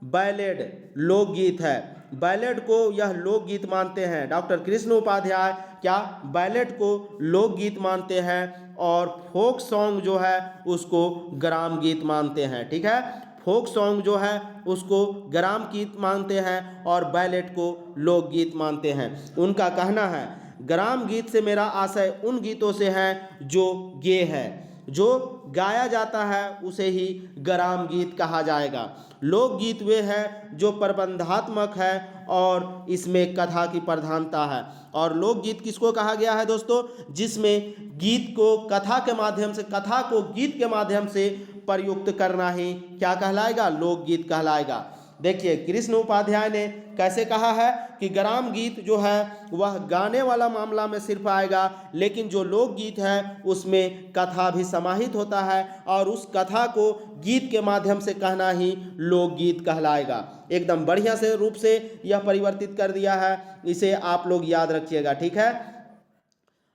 S1: बैलेड लोकगीत है, बैलेड को यह लोकगीत मानते हैं। डॉक्टर कृष्ण उपाध्याय क्या बैलेड को लोकगीत मानते हैं, और फोक सॉन्ग जो है उसको ग्राम गीत मानते हैं। ठीक है, फोक सॉन्ग जो है उसको ग्राम गीत मानते हैं और बैलेड को लोकगीत मानते हैं। उनका कहना है, ग्राम गीत से मेरा आशय उन गीतों से है जो गे है, जो गाया जाता है उसे ही ग्राम गीत कहा जाएगा। लोकगीत वे है जो प्रबंधात्मक है और इसमें कथा की प्रधानता है। और लोकगीत किसको कहा गया है दोस्तों, जिसमें गीत को कथा के माध्यम से, कथा को गीत के माध्यम से प्रयुक्त करना ही क्या कहलाएगा, लोकगीत कहलाएगा। देखिए कृष्ण उपाध्याय ने कैसे कहा है कि ग्राम गीत जो है वह गाने वाला मामला में सिर्फ आएगा, लेकिन जो लोकगीत है उसमें कथा भी समाहित होता है और उस कथा को गीत के माध्यम से कहना ही लोकगीत कहलाएगा। एकदम बढ़िया से रूप से यह परिवर्तित कर दिया है, इसे आप लोग याद रखिएगा। ठीक है,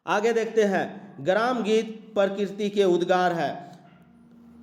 S1: आगे देखते हैं। ग्राम गीत प्रकृति के उद्गार है।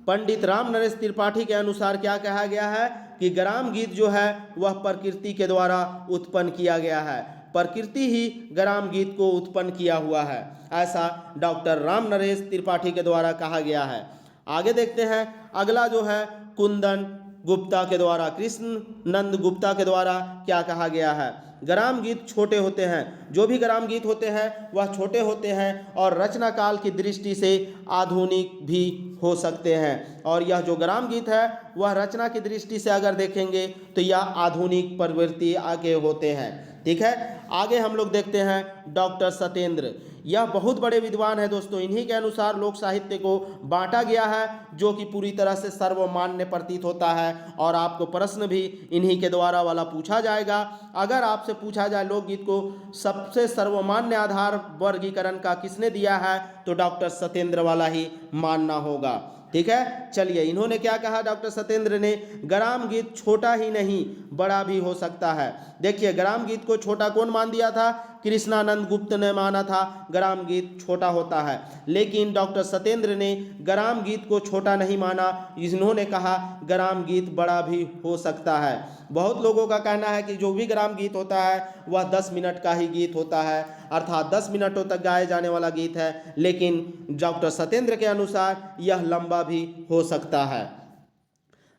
S1: पंडित राम नरेश त्रिपाठी के अनुसार क्या कहा गया है कि ग्राम गीत जो है वह प्रकृति के द्वारा उत्पन्न किया गया है, प्रकृति ही ग्राम गीत को उत्पन्न किया हुआ है, ऐसा डॉक्टर राम नरेश त्रिपाठी के द्वारा कहा गया है। आगे देखते हैं, अगला जो है कुंदन गुप्ता के द्वारा, कृष्ण नंद गुप्ता के द्वारा क्या कहा गया है। ग्राम गीत छोटे होते हैं, जो भी ग्राम गीत होते हैं वह छोटे होते हैं और रचना काल की दृष्टि से आधुनिक भी हो सकते हैं। और यह जो ग्राम गीत है वह रचना की दृष्टि से अगर देखेंगे तो यह आधुनिक प्रवृत्ति आगे होते हैं। ठीक है, आगे हम लोग देखते हैं डॉक्टर सत्येंद्र। यह बहुत बड़े विद्वान है दोस्तों, इन्हीं के अनुसार लोक साहित्य को बांटा गया है, जो कि पूरी तरह से सर्वमान्य प्रतीत होता है। और आपको प्रश्न भी इन्हीं के द्वारा वाला पूछा जाएगा। अगर आपसे पूछा जाए लोकगीत को सबसे सर्वमान्य आधार वर्गीकरण का किसने दिया है, तो डॉक्टर सत्येंद्र वाला ही मानना होगा। ठीक है, चलिए इन्होंने क्या कहा डॉक्टर सत्येंद्र ने, ग्राम गीत छोटा ही नहीं बड़ा भी हो सकता है। देखिए ग्राम गीत को छोटा कौन मान दिया था, कृष्णानंद गुप्त ने माना था ग्राम गीत छोटा होता है, लेकिन डॉक्टर सत्येंद्र ने ग्राम गीत को छोटा नहीं माना, इन्होंने कहा ग्राम गीत बड़ा भी हो सकता है। बहुत लोगों का कहना है कि जो भी ग्राम गीत होता है वह 10 मिनट का ही गीत होता है, अर्थात 10 मिनटों तक गाए जाने वाला गीत है, लेकिन डॉक्टर सत्येंद्र के अनुसार यह लंबा भी हो सकता है।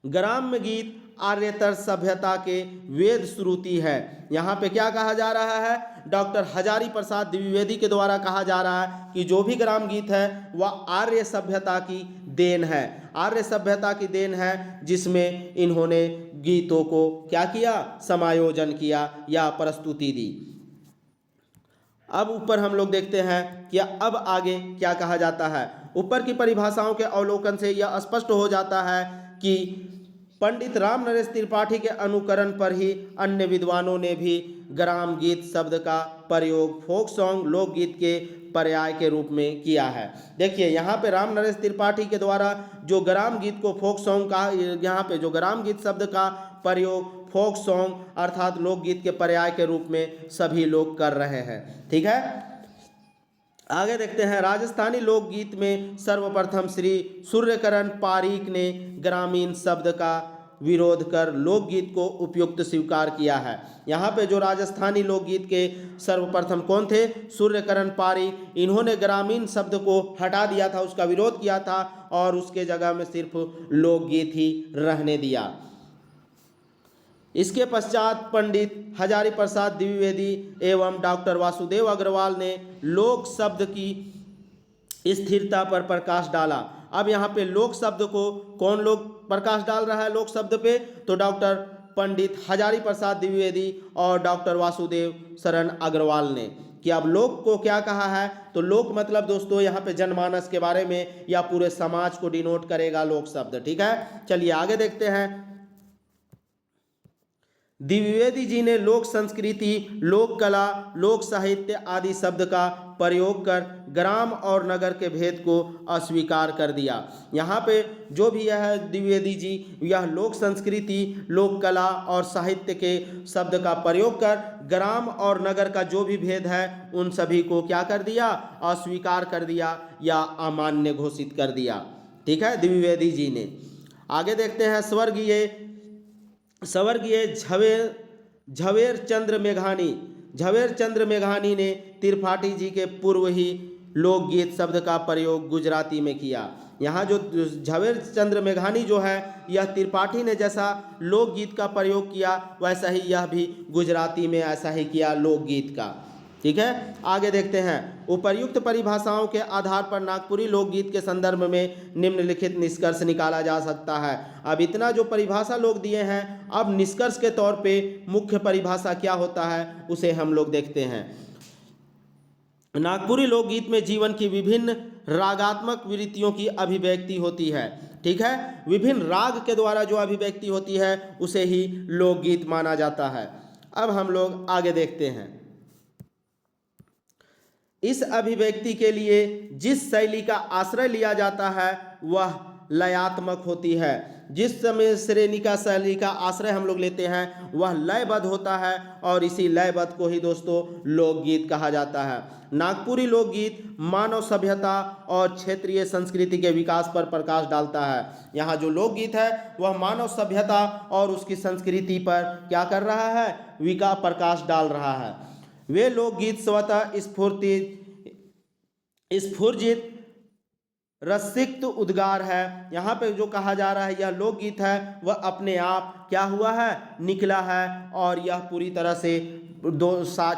S1: ग्राम्य गीत आर्यतर सभ्यता के वेद श्रुति है। यहाँ पे क्या कहा जा रहा है, डॉक्टर हजारी प्रसाद द्विवेदी के द्वारा कहा जा रहा है कि जो भी ग्राम गीत है वह आर्य सभ्यता की देन है, आर्य सभ्यता की देन है, जिसमें इन्होंने गीतों को क्या किया, समायोजन किया या प्रस्तुति दी। अब ऊपर हम लोग देखते हैं कि अब आगे क्या कहा जाता है। ऊपर की परिभाषाओं के अवलोकन से यह स्पष्ट हो जाता है कि पंडित राम नरेश त्रिपाठी के अनुकरण पर ही अन्य विद्वानों ने भी ग्राम गीत शब्द का प्रयोग फोक सॉन्ग लोकगीत के पर्याय के रूप में किया है। देखिए यहाँ पे राम नरेश त्रिपाठी के द्वारा जो ग्राम गीत को फोक सॉन्ग का, यहाँ पे जो ग्राम गीत शब्द का प्रयोग फोक सॉन्ग अर्थात लोकगीत के पर्याय के रूप में सभी लोग कर रहे हैं। ठीक है, आगे देखते हैं। राजस्थानी लोकगीत में सर्वप्रथम श्री सूर्यकरण पारीक ने ग्रामीण शब्द का विरोध कर लोकगीत को उपयुक्त स्वीकार किया है। यहाँ पे जो राजस्थानी लोकगीत के सर्वप्रथम कौन थे? सूर्यकरण पारीक। इन्होंने ग्रामीण शब्द को हटा दिया था, उसका विरोध किया था और उसके जगह में सिर्फ लोकगीत ही रहने दिया। इसके पश्चात पंडित हजारी प्रसाद द्विवेदी एवं डॉक्टर वासुदेव अग्रवाल ने लोक शब्द की स्थिरता पर प्रकाश डाला। अब यहाँ पे लोक शब्द को कौन लोग प्रकाश डाल रहा है लोक शब्द पे? तो डॉक्टर पंडित हजारी प्रसाद द्विवेदी और डॉक्टर वासुदेव शरण अग्रवाल ने। कि अब लोक को क्या कहा है? तो लोक मतलब दोस्तों यहाँ पे जनमानस के बारे में या पूरे समाज को डिनोट करेगा लोक शब्द। ठीक है, चलिए आगे देखते हैं। द्विवेदी जी ने लोक संस्कृति, लोक कला, लोक साहित्य आदि शब्द का प्रयोग कर ग्राम और नगर के भेद को अस्वीकार कर दिया। यहाँ पे जो भी यह द्विवेदी जी यह लोक संस्कृति, लोक कला और साहित्य के शब्द का प्रयोग कर ग्राम और नगर का जो भी भेद है उन सभी को क्या कर दिया? अस्वीकार कर दिया या अमान्य घोषित कर दिया। ठीक है, द्विवेदी जी ने। आगे देखते हैं। स्वर्गीय झवेरचंद्र मेघानी ने त्रिपाठी जी के पूर्व ही लोकगीत शब्द का प्रयोग गुजराती में किया। यहाँ जो झवेरचंद्र मेघानी जो है यह त्रिपाठी ने जैसा लोकगीत का प्रयोग किया वैसा ही यह भी गुजराती में ऐसा ही किया लोकगीत का। ठीक है, आगे देखते हैं। उपर्युक्त परिभाषाओं के आधार पर नागपुरी लोकगीत के संदर्भ में निम्नलिखित निष्कर्ष निकाला जा सकता है। अब इतना जो परिभाषा लोग दिए हैं, अब निष्कर्ष के तौर पे मुख्य परिभाषा क्या होता है उसे हम लोग देखते हैं। नागपुरी लोकगीत में जीवन की विभिन्न रागात्मक वृत्तियों की अभिव्यक्ति होती है। ठीक है, विभिन्न राग के द्वारा जो अभिव्यक्ति होती है उसे ही लोकगीत माना जाता है। अब हम लोग आगे देखते हैं। इस अभिव्यक्ति के लिए जिस शैली का आश्रय लिया जाता है वह लयात्मक होती है। जिस समय श्रेणी का शैली का आश्रय हम लोग लेते हैं वह लयबद्ध होता है और इसी लयबद्ध को ही दोस्तों लोकगीत कहा जाता है। नागपुरी लोकगीत मानव सभ्यता और क्षेत्रीय संस्कृति के विकास पर प्रकाश डालता है। यहाँ जो लोकगीत है वह मानव सभ्यता और उसकी संस्कृति पर क्या कर रहा है? प्रकाश डाल रहा है। वे लोकगीत स्वतः स्फुर्जित रसिक्त उद्गार है। यहाँ पे जो कहा जा रहा है यह लोकगीत है वह अपने आप क्या हुआ है? निकला है और यह पूरी तरह से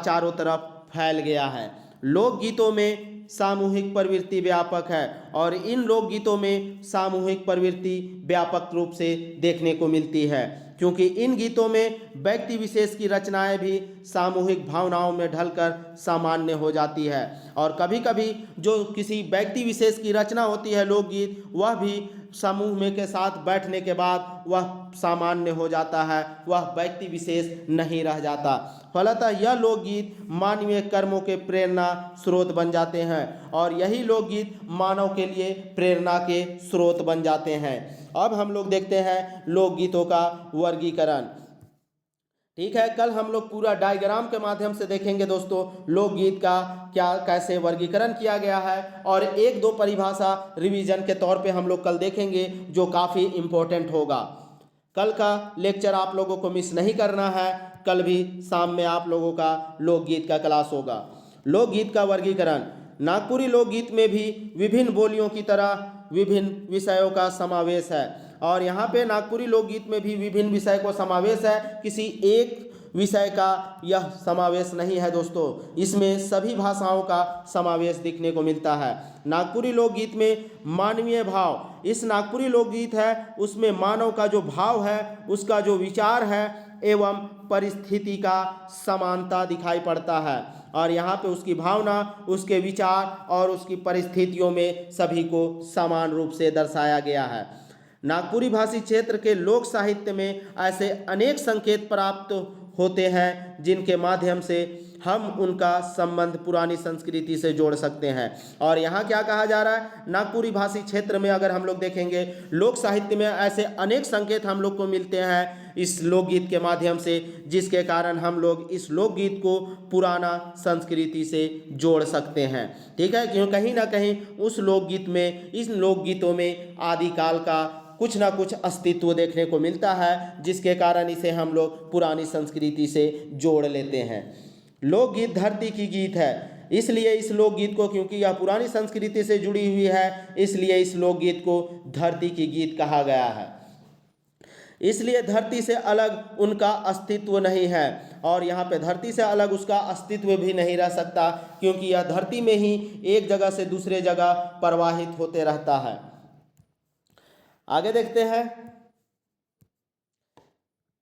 S1: चारों तरफ फैल गया है। लोकगीतों में सामूहिक प्रवृत्ति व्यापक है और इन लोकगीतों में सामूहिक प्रवृत्ति व्यापक रूप से देखने को मिलती है, क्योंकि इन गीतों में व्यक्ति विशेष की रचनाएं भी सामूहिक भावनाओं में ढलकर सामान्य हो जाती है। और कभी कभी जो किसी व्यक्ति विशेष की रचना होती है लोकगीत, वह भी समूह में के साथ बैठने के बाद वह सामान्य हो जाता है, वह व्यक्ति विशेष नहीं रह जाता। फलतः यह लोकगीत मानवीय कर्मों के प्रेरणा स्रोत बन जाते हैं और यही लोकगीत मानव के लिए प्रेरणा के स्रोत बन जाते हैं। अब हम लोग देखते हैं लोकगीतों का वर्गीकरण। ठीक है, कल हम लोग पूरा डायग्राम के माध्यम से देखेंगे दोस्तों लोकगीत का क्या कैसे वर्गीकरण किया गया है और एक दो परिभाषा रिवीजन के तौर पे हम लोग कल देखेंगे जो काफ़ी इम्पोर्टेंट होगा। कल का लेक्चर आप लोगों को मिस नहीं करना है। कल भी शाम में आप लोगों का लोकगीत का क्लास होगा। लोकगीत का वर्गीकरण। नागपुरी लोकगीत में भी विभिन्न बोलियों की तरह विभिन्न विषयों का समावेश है और यहाँ पे नागपुरी लोकगीत में भी विभिन्न विषय को समावेश है, किसी एक विषय का यह समावेश नहीं है दोस्तों। इसमें सभी भाषाओं का समावेश देखने को मिलता है। नागपुरी लोकगीत में मानवीय भाव, इस नागपुरी लोकगीत है उसमें मानव का जो भाव है, उसका जो विचार है एवं परिस्थिति का समानता दिखाई पड़ता है और यहाँ पे उसकी भावना, उसके विचार और उसकी परिस्थितियों में सभी को समान रूप से दर्शाया गया है। नागपुरी भाषी क्षेत्र के लोक साहित्य में ऐसे अनेक संकेत प्राप्त होते हैं जिनके माध्यम से हम उनका संबंध पुरानी संस्कृति से जोड़ सकते हैं। और यहाँ क्या कहा जा रहा है? नागपुरी भाषी क्षेत्र में अगर हम लोग देखेंगे लोक साहित्य में ऐसे अनेक संकेत हम लोग को मिलते हैं इस लोकगीत के माध्यम से, जिसके कारण हम लोग इस लोकगीत को पुराना संस्कृति से जोड़ सकते हैं। ठीक है, क्यों कहीं ना कहीं उस लोकगीत में, इन लोकगीतों में आदिकाल का कुछ ना कुछ अस्तित्व देखने को मिलता है, जिसके कारण इसे हम लोग पुरानी संस्कृति से जोड़ लेते हैं। लोकगीत धरती की गीत है, इसलिए इस लोकगीत को, क्योंकि यह पुरानी संस्कृति से जुड़ी हुई है, इसलिए इस लोकगीत को धरती की गीत कहा गया है। इसलिए धरती से अलग उनका अस्तित्व नहीं है, और यहाँ पे धरती से अलग उसका अस्तित्व भी नहीं रह सकता, क्योंकि यह धरती में ही एक जगह से दूसरे जगह प्रवाहित होते रहता है। आगे देखते हैं।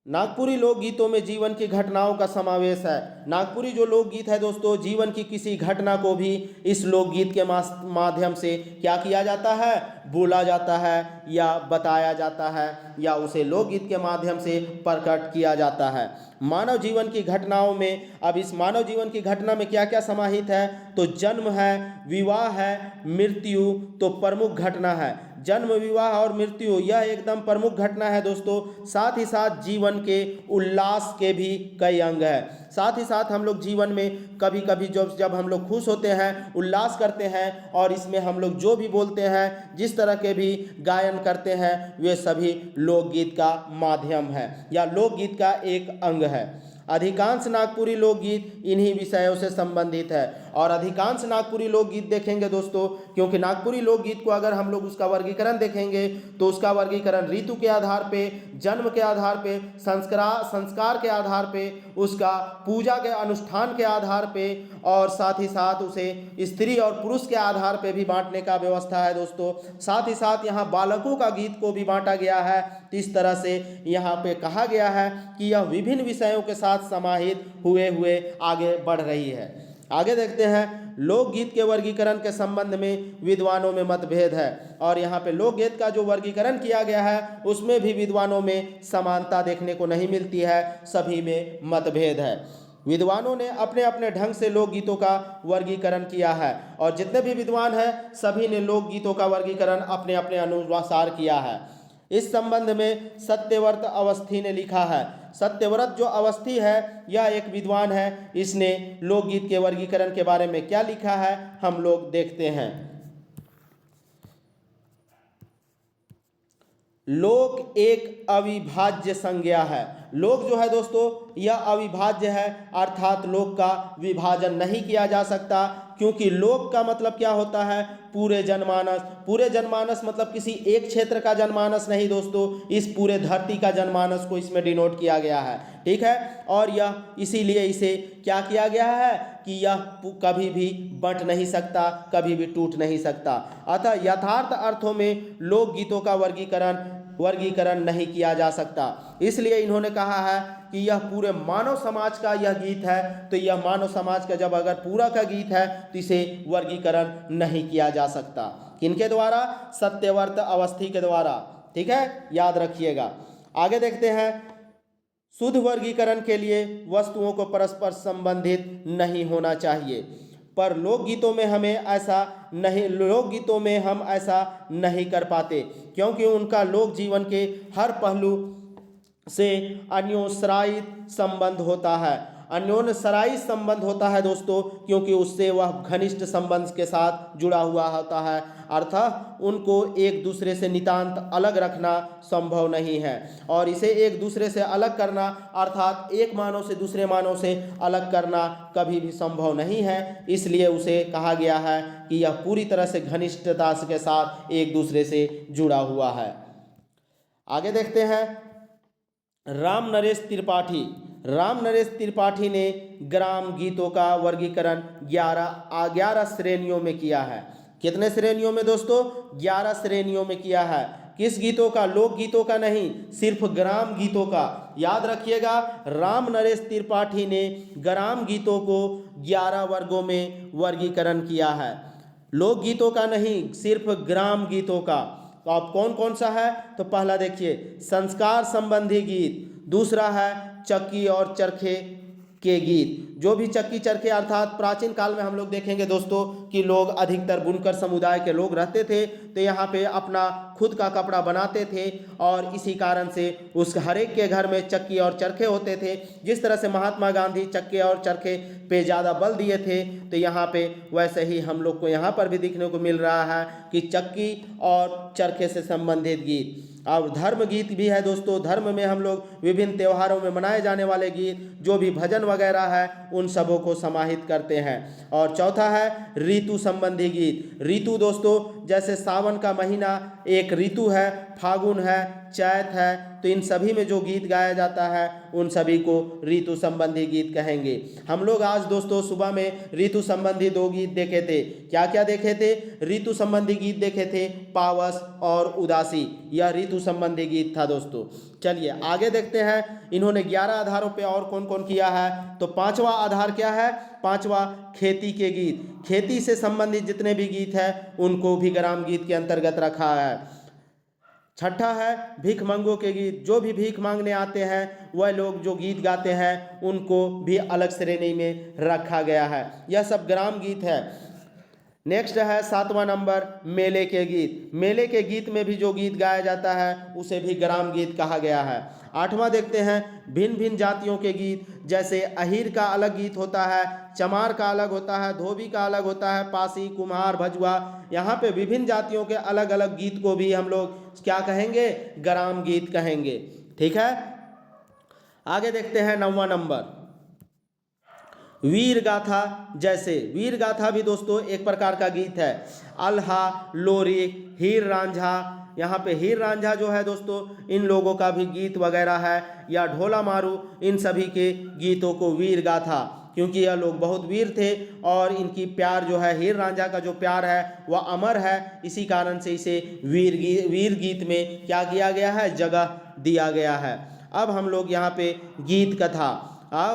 S1: नागपुरी लोकगीतों में जीवन की घटनाओं का समावेश है। नागपुरी जो लोकगीत है दोस्तों, जीवन की किसी घटना को भी इस लोकगीत के माध्यम से क्या किया जाता है, बोला जाता है या बताया जाता है, या उसे लोकगीत के माध्यम से प्रकट किया जाता है। मानव जीवन की घटनाओं में, अब इस मानव जीवन की घटना में क्या क्या समाहित है, तो जन्म है, विवाह है, मृत्यु तो प्रमुख घटना है। जन्म, विवाह और मृत्यु यह एकदम प्रमुख घटना है दोस्तों। साथ ही साथ जीवन के उल्लास के भी कई अंग हैं। साथ ही साथ हम लोग जीवन में कभी कभी जब हम लोग खुश होते हैं, उल्लास करते हैं, और इसमें हम लोग जो भी बोलते हैं, जिस तरह के भी गायन करते हैं, वे सभी लोकगीत का माध्यम है या लोकगीत का एक अंग है। अधिकांश नागपुरी लोकगीत इन्हीं विषयों से संबंधित है, और अधिकांश नागपुरी लोकगीत देखेंगे दोस्तों, क्योंकि नागपुरी लोकगीत को अगर हम लोग उसका वर्गीकरण देखेंगे तो उसका वर्गीकरण ऋतु के आधार पे, जन्म के आधार पे, संस्कार के आधार पे, उसका पूजा के अनुष्ठान के आधार पे, और साथ ही साथ उसे स्त्री और पुरुष के आधार पे भी बांटने का व्यवस्था है दोस्तों। साथ ही साथ यहाँ बालकों का गीत को भी बांटा गया है। इस तरह से यहाँ पे कहा गया है कि यह विभिन्न विषयों के साथ समाहित हुए आगे बढ़ रही है। आगे देखते हैं। लोकगीत के वर्गीकरण के संबंध में विद्वानों में मतभेद है, और यहाँ पे लोकगीत का जो वर्गीकरण किया गया है उसमें भी विद्वानों में समानता देखने को नहीं मिलती है, सभी में मतभेद है। विद्वानों ने अपने अपने ढंग से लोकगीतों का वर्गीकरण किया है, और जितने भी विद्वान हैं सभी ने लोकगीतों का वर्गीकरण अपने अपने अनुसार किया है। इस संबंध में सत्यव्रत अवस्थी ने लिखा है। सत्यव्रत जो अवस्थी है यह एक विद्वान है, इसने लोकगीत के वर्गीकरण के बारे में क्या लिखा है हम लोग देखते हैं। लोक एक अविभाज्य संज्ञा है। लोक जो है दोस्तों यह अविभाज्य है, अर्थात लोक का विभाजन नहीं किया जा सकता, क्योंकि लोक का मतलब क्या होता है, पूरे जनमानस। पूरे जनमानस मतलब किसी एक क्षेत्र का जनमानस नहीं दोस्तों, इस पूरे धरती का जनमानस को इसमें डिनोट किया गया है, ठीक है। और यह इसीलिए इसे क्या किया गया है कि यह कभी भी बंट नहीं सकता, कभी भी टूट नहीं सकता। अतः यथार्थ अर्थों में लोकगीतों का वर्गीकरण नहीं किया जा सकता। इसलिए इन्होंने कहा है कि यह पूरे मानव समाज का यह गीत है, तो यह मानव समाज का जब अगर पूरा का गीत है तो इसे वर्गीकरण नहीं किया जा सकता। किनके द्वारा? सत्यव्रत अवस्थी के द्वारा, ठीक है, याद रखिएगा। आगे देखते हैं। शुद्ध वर्गीकरण के लिए वस्तुओं को परस्पर संबंधित नहीं होना चाहिए, पर लोकगीतों में हम ऐसा नहीं कर पाते, क्योंकि उनका लोक जीवन के हर पहलू से अन्योन्याश्रयी संबंध होता है दोस्तों, क्योंकि उससे वह घनिष्ठ संबंध के साथ जुड़ा हुआ होता है। अर्थात उनको एक दूसरे से नितांत अलग रखना संभव नहीं है, और इसे एक दूसरे से अलग करना अर्थात एक मानव से दूसरे मानव से अलग करना कभी भी संभव नहीं है। इसलिए उसे कहा गया है कि यह पूरी तरह से घनिष्ठता के साथ एक दूसरे से जुड़ा हुआ है। आगे देखते हैं। राम नरेश त्रिपाठी ने ग्राम गीतों का वर्गीकरण 11 श्रेणियों में किया है। कितने श्रेणियों में दोस्तों? 11 श्रेणियों में किया है। किस गीतों का? लोक गीतों का नहीं, सिर्फ ग्राम गीतों का। याद रखिएगा, राम नरेश त्रिपाठी ने ग्राम गीतों को 11 वर्गों में वर्गीकरण किया है। लोक गीतों का नहीं, सिर्फ ग्राम गीतों का। तो आप कौन कौन सा है? तो पहला देखिए, संस्कार संबंधी गीत। दूसरा है चक्की और चरखे के गीत। जो भी चक्की चरखे अर्थात प्राचीन काल में हम लोग देखेंगे दोस्तों कि लोग अधिकतर बुनकर समुदाय के लोग रहते थे, तो यहाँ पे अपना खुद का कपड़ा बनाते थे और इसी कारण से उस हर एक के घर में चक्की और चरखे होते थे। जिस तरह से महात्मा गांधी चक्के और चरखे पे ज़्यादा बल दिए थे, तो यहाँ पे वैसे ही हम लोग को यहाँ पर भी देखने को मिल रहा है कि चक्की और चरखे से संबंधित गीत। अब धर्म गीत भी है दोस्तों। धर्म में हम लोग विभिन्न त्योहारों में मनाए जाने वाले गीत, जो भी भजन वगैरह है, उन सबों को समाहित करते हैं। और चौथा है ऋतु संबंधी गीत। ऋतु दोस्तों जैसे सावन का महीना एक ऋतु है, फागुन है, चैत है, तो इन सभी में जो गीत गाया जाता है उन सभी को ऋतु संबंधी गीत कहेंगे। हम लोग आज दोस्तों सुबह में ऋतु संबंधी 2 गीत देखे थे। क्या क्या देखे थे? ऋतु संबंधी गीत देखे थे, पावस और उदासी, यह ऋतु संबंधी गीत था दोस्तों। चलिए आगे देखते हैं इन्होंने 11 आधारों पे और कौन कौन किया है। तो 5वां आधार क्या है? 5वां खेती के गीत। खेती से संबंधित जितने भी गीत हैं उनको भी ग्राम गीत के अंतर्गत रखा है। छठा है भीख मंगों के गीत। जो भी भीख मांगने आते हैं वह लोग जो गीत गाते हैं उनको भी अलग श्रेणी में रखा गया है। यह सब ग्राम गीत है। नेक्स्ट है 7वां नंबर मेले के गीत। मेले के गीत में भी जो गीत गाया जाता है उसे भी ग्राम गीत कहा गया है। 8वां देखते हैं भिन्न भिन्न जातियों के गीत। जैसे अहीर का अलग गीत होता है, चमार का अलग होता है, धोबी का अलग होता है, पासी, कुम्हार, भजुआ। यहाँ पे विभिन्न जातियों के अलग अलग गीत को भी हम लोग क्या कहेंगे? ग्राम गीत कहेंगे। ठीक है, आगे देखते हैं 9वां नंबर वीर गाथा। जैसे वीर गाथा भी दोस्तों एक प्रकार का गीत है। अल्हा, लोरी, हीर रांझा। यहाँ पे हीर रांझा जो है दोस्तों इन लोगों का भी गीत वगैरह है, या ढोला मारू, इन सभी के गीतों को वीर गाथा, क्योंकि यह लोग बहुत वीर थे और इनकी प्यार जो है, हीर रांझा का जो प्यार है वह अमर है। इसी कारण से इसे वीर गीत में क्या किया गया है? जगह दिया गया है। अब हम लोग यहाँ पे गीत कथा।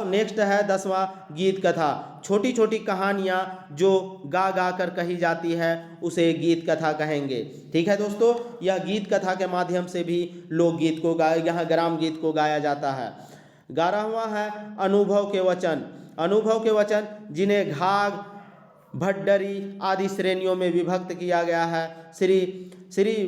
S1: नेक्स्ट है 10वां गीत कथा। छोटी छोटी कहानियाँ जो गा गा कर कही जाती है उसे गीत कथा कहेंगे। ठीक है दोस्तों, यह गीत कथा के माध्यम से भी लोकगीत को यहाँ ग्राम गीत को गाया जाता है। 11वां है अनुभव के वचन। अनुभव के वचन जिन्हें घाघ, भड्डरी आदि श्रेणियों में विभक्त किया गया है। श्री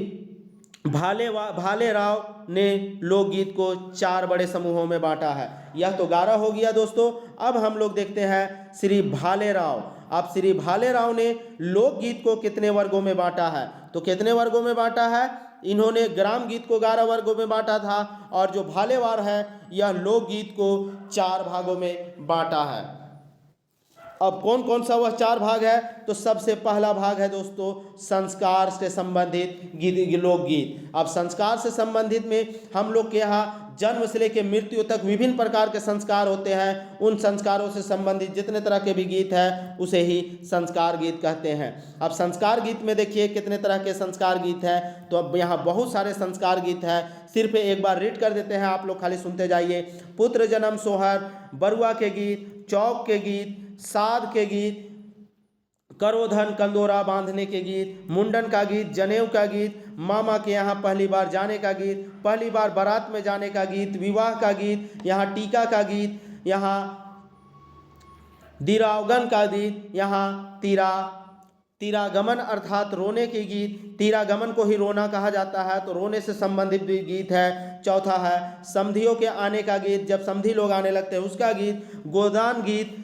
S1: भाले राव ने लोकगीत को 4 बड़े समूहों में बांटा है। यह तो 11 हो गया दोस्तों। अब हम लोग देखते हैं श्री भाले राव। अब श्री भाले राव ने लोकगीत को कितने वर्गों में बांटा है? तो कितने वर्गों में बांटा है? इन्होंने ग्राम गीत को 11 वर्गों में बांटा था, और जो भालेवार है यह लोकगीत को 4 भागों में बांटा है। अब कौन कौन सा वह 4 भाग है? तो सबसे पहला भाग है दोस्तों संस्कार से संबंधित लोकगीत। अब संस्कार से संबंधित में हम लोग के यहाँ जन्म से लेकर मृत्यु तक विभिन्न प्रकार के संस्कार होते हैं। उन संस्कारों से संबंधित जितने तरह के भी गीत हैं उसे ही संस्कार गीत कहते हैं। अब संस्कार गीत में देखिए कितने तरह के संस्कार गीत हैं। तो अब यहाँ बहुत सारे संस्कार गीत हैं। सिर्फ एक बार रीड कर देते हैं, आप लोग खाली सुनते जाइए। पुत्र जन्म सोहर, बरुआ के गीत, चौक के गीत, साध के गीत, करोधन कंदोरा बांधने के गीत, मुंडन का गीत, जनेऊ का गीत, मामा के यहाँ पहली बार जाने का गीत, पहली बार बारात में जाने का गीत, विवाह का गीत, यहाँ टीका का गीत, यहाँ दिरावगन का गीत, यहाँ तीरागमन अर्थात रोने के गीत। तीरागमन को ही रोना कहा जाता है, तो रोने से संबंधित भी गीत है। चौथा है समधियों के आने का गीत, जब समधी लोग आने लगते हैं उसका गीत। गोदान गीत,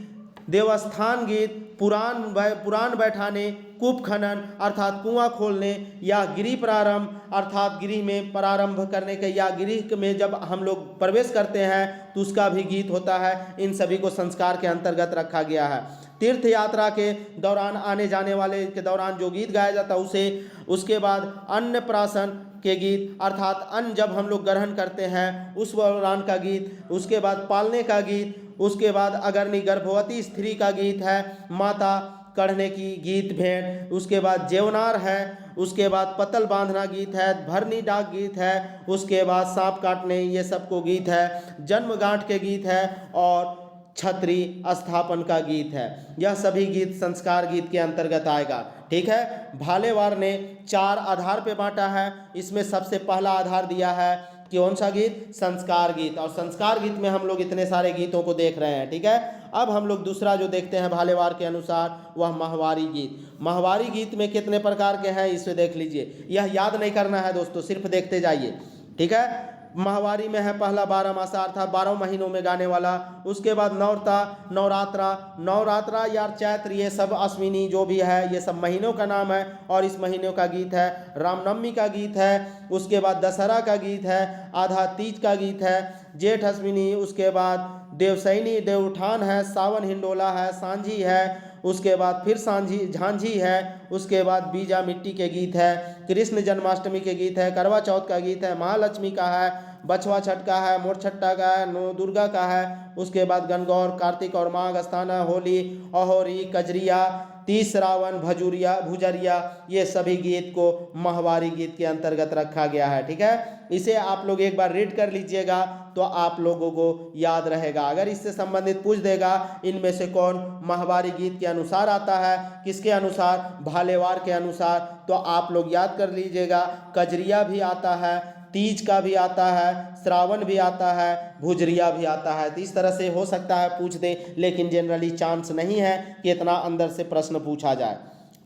S1: देवस्थान गीत, पुराण बैठाने, कूप खनन अर्थात कुआं खोलने, या गिरी प्रारंभ अर्थात गिरी में प्रारंभ करने के, या गिरी में जब हम लोग प्रवेश करते हैं तो उसका भी गीत होता है। इन सभी को संस्कार के अंतर्गत रखा गया है। तीर्थ यात्रा के दौरान आने जाने वाले के दौरान जो गीत गाया जाता है उसे। उसके बाद अन्नप्राशन के गीत अर्थात अन्न जब हम लोग ग्रहण करते हैं उस दौरान का गीत। उसके बाद पालने का गीत। उसके बाद अगरनी गर्भवती स्त्री का गीत है, माता कढ़ने की गीत भेंट। उसके बाद जेवनार है। उसके बाद पतल बांधना गीत है, भरनी डाक गीत है। उसके बाद सांप काटने, ये सबको गीत है। जन्म गांठ के गीत है और छत्री स्थापन का गीत है। यह सभी गीत संस्कार गीत के अंतर्गत आएगा। ठीक है, भालेवार ने 4 आधार पे बांटा है। इसमें सबसे पहला आधार दिया है कौन सा गीत? संस्कार गीत। और संस्कार गीत में हम लोग इतने सारे गीतों को देख रहे हैं। ठीक है, अब हम लोग दूसरा जो देखते हैं भालेवार के अनुसार, वह माहवारी गीत। माहवारी गीत में कितने प्रकार के हैं इसे देख लीजिए, यह याद नहीं करना है दोस्तों, सिर्फ देखते जाइए, ठीक है। माहवारी में है पहला 12 मासा अर्थात 12 महीनों में गाने वाला, उसके बाद नौरता, नवरात्रा, नवरात्रा या चैत्र, ये सब अश्विनी जो भी है ये सब महीनों का नाम है और इस महीनों का गीत है। रामनवमी का गीत है, उसके बाद दशहरा का गीत है, आधा तीज का गीत है, जेठ अश्विनी, उसके बाद देवसैनी देवउठान है, सावन हिंडोला है, सांझी है, उसके बाद फिर सांझी झांझी है, उसके बाद बीजा मिट्टी के गीत है, कृष्ण जन्माष्टमी के गीत है, करवा चौथ का गीत है, महालक्ष्मी का है, बछवा छठ का है, मोर छट्टा का है, नौ दुर्गा का है, उसके बाद गणगौर, कार्तिक और माघ, अस्थाना, होली, अहोरी, कजरिया, तीस, श्रावण, भजूरिया, भुजरिया, ये सभी गीत को माहवारी गीत के अंतर्गत रखा गया है, ठीक है। इसे आप लोग एक बार रीड कर लीजिएगा तो आप लोगों को याद रहेगा। अगर इससे संबंधित पूछ देगा इनमें से कौन माहवारी गीत के अनुसार आता है, किसके अनुसार, भालेवार के अनुसार, तो आप लोग याद कर लीजिएगा, कजरिया भी आता है, तीज का भी आता है, श्रावण भी आता है, भुजरिया भी आता है। तो इस तरह से हो सकता है पूछ दे, लेकिन जनरली चांस नहीं है कि इतना अंदर से प्रश्न पूछा जाए,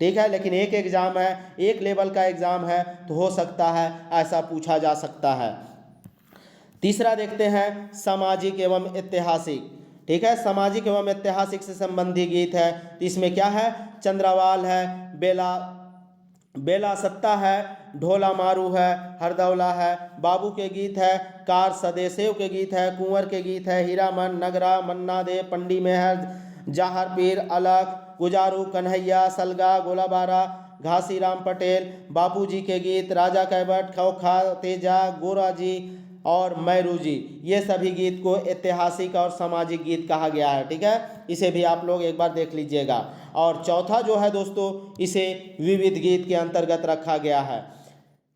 S1: ठीक है। लेकिन एक एग्ज़ाम है, एक लेवल का एग्ज़ाम है, तो हो सकता है ऐसा पूछा जा सकता है। तीसरा देखते हैं सामाजिक एवं ऐतिहासिक, ठीक है। सामाजिक एवं ऐतिहासिक से संबंधी गीत है, तो इसमें क्या है, चंद्रवाल है, बेला सत्ता है, ढोला मारू है, हरदौला है, बाबू के गीत है, कार सदेसेव के गीत है, कुंवर के गीत है, हीरामन, नगरा, मन्ना दे, पंडी मेहर, जाहर पीर, अलख, गुजारू, कन्हैया, सलगा, गोलाबारा, घासी राम पटेल, बापूजी के गीत, राजा कैबट, खौखा, तेजा, गोरा जी और मैरू जी, ये सभी गीत को ऐतिहासिक और सामाजिक गीत कहा गया है, ठीक है। इसे भी आप लोग एक बार देख लीजिएगा। और चौथा जो है दोस्तों, इसे विविध गीत के अंतर्गत रखा गया है।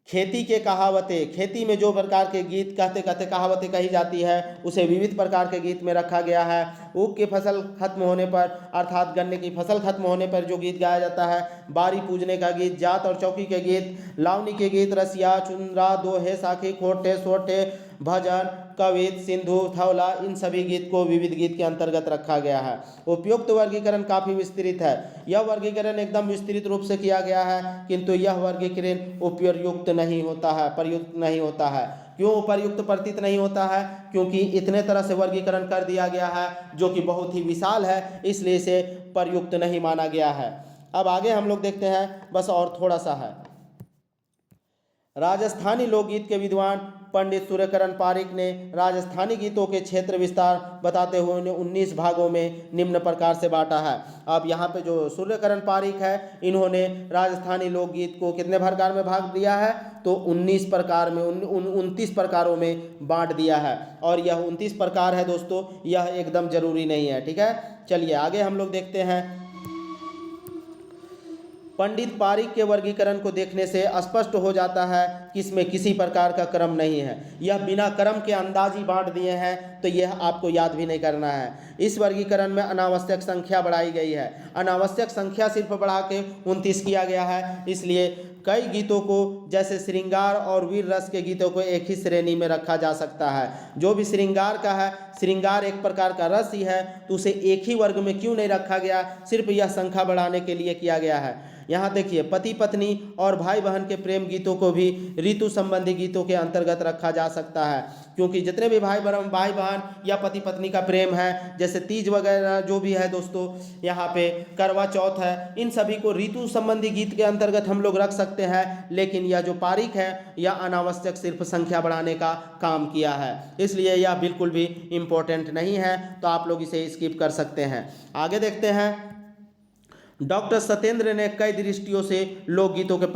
S1: खेती के कहावतें, खेती में जो प्रकार के गीत कहते कहते कहावतें कही जाती है उसे विविध प्रकार के गीत में रखा गया है। ऊख की फसल खत्म होने पर अर्थात गन्ने की फसल खत्म होने पर जो गीत गाया जाता है, बारी पूजने का गीत, जात और चौकी के गीत, लावनी के गीत, रसिया, चुंद्रा, दोहे, साखी, खोटे, सोटे, भजन, कवित, सिंधु, थौला, इन सभी गीत को विविध गीत के अंतर्गत रखा गया है। उपयुक्त वर्गीकरण काफ़ी विस्तृत है, यह वर्गीकरण एकदम विस्तृत रूप से किया गया है, किंतु यह वर्गीकरण उपयुक्त नहीं होता है, प्रयुक्त नहीं होता है। क्यों उपर्युक्त प्रतीत नहीं होता है? क्योंकि इतने तरह से वर्गीकरण कर दिया गया है जो कि बहुत ही विशाल है, इसलिए इसे प्रयुक्त नहीं माना गया है। अब आगे हम लोग देखते हैं, बस और थोड़ा सा है। राजस्थानी लोकगीत के विद्वान पंडित सूर्यकरण पारिक ने राजस्थानी गीतों के क्षेत्र विस्तार बताते हुए उन्हें 19 भागों में निम्न प्रकार से बांटा है। अब यहाँ पे जो सूर्यकरण पारिक है, इन्होंने राजस्थानी लोकगीत को कितने प्रकार में भाग दिया है? तो 19 प्रकार में, 29 प्रकारों में बांट दिया है। और यह 29 प्रकार है दोस्तों, यह एकदम जरूरी नहीं है, ठीक है। चलिए आगे हम लोग देखते हैं। पंडित पारिक के वर्गीकरण को देखने से स्पष्ट हो जाता है कि इसमें किसी प्रकार का क्रम नहीं है, यह बिना क्रम के अंदाजी बांट दिए हैं, तो यह आपको याद भी नहीं करना है। इस वर्गीकरण में अनावश्यक संख्या बढ़ाई गई है, अनावश्यक संख्या सिर्फ बढ़ा के 29 किया गया है। इसलिए कई गीतों को, जैसे श्रृंगार और वीर रस के गीतों को एक ही श्रेणी में रखा जा सकता है। जो भी श्रृंगार का है, श्रृंगार एक प्रकार का रस ही है, तो उसे एक ही वर्ग में क्यों नहीं रखा गया? सिर्फ यह संख्या बढ़ाने के लिए किया गया है। यहाँ देखिए, पति पत्नी और भाई बहन के प्रेम गीतों को भी ऋतु संबंधी गीतों के अंतर्गत रखा जा सकता है, क्योंकि जितने भी भाई बहन या पति पत्नी का प्रेम है, जैसे तीज वगैरह जो भी है दोस्तों, यहाँ पे करवा चौथ है, इन सभी को ऋतु संबंधी गीत के अंतर्गत हम लोग रख सकते हैं। लेकिन यह जो पारिक है, यह अनावश्यक सिर्फ संख्या बढ़ाने का काम किया है, इसलिए यह बिल्कुल भी इम्पोर्टेंट नहीं है, तो आप लोग इसे स्किप कर सकते हैं। आगे देखते हैं। डॉक्टर सत्येंद्र ने कई दृष्टियों से लोकगीतों के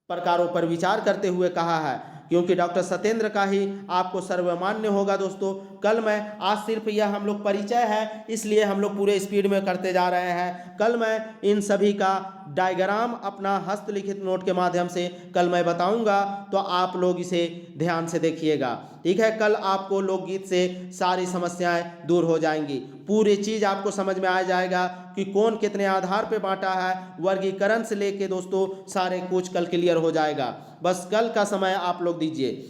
S1: प्रकारों पर विचार करते हुए कहा है, क्योंकि डॉक्टर सत्येंद्र का ही आपको सर्वमान्य होगा दोस्तों। कल मैं, आज सिर्फ यह हम लोग परिचय है, इसलिए हम लोग पूरे स्पीड में करते जा रहे हैं। कल मैं इन सभी का डायग्राम अपना हस्तलिखित नोट के माध्यम से कल मैं बताऊंगा, तो आप लोग इसे ध्यान से देखिएगा, ठीक है। कल आपको लोकगीत से सारी समस्याएं दूर हो जाएंगी, पूरी चीज़ आपको समझ में आ जाएगा कि कौन कितने आधार पे बांटा है, वर्गीकरण से लेके दोस्तों सारे कुछ कल क्लियर हो जाएगा। बस कल का समय आप लोग दीजिए।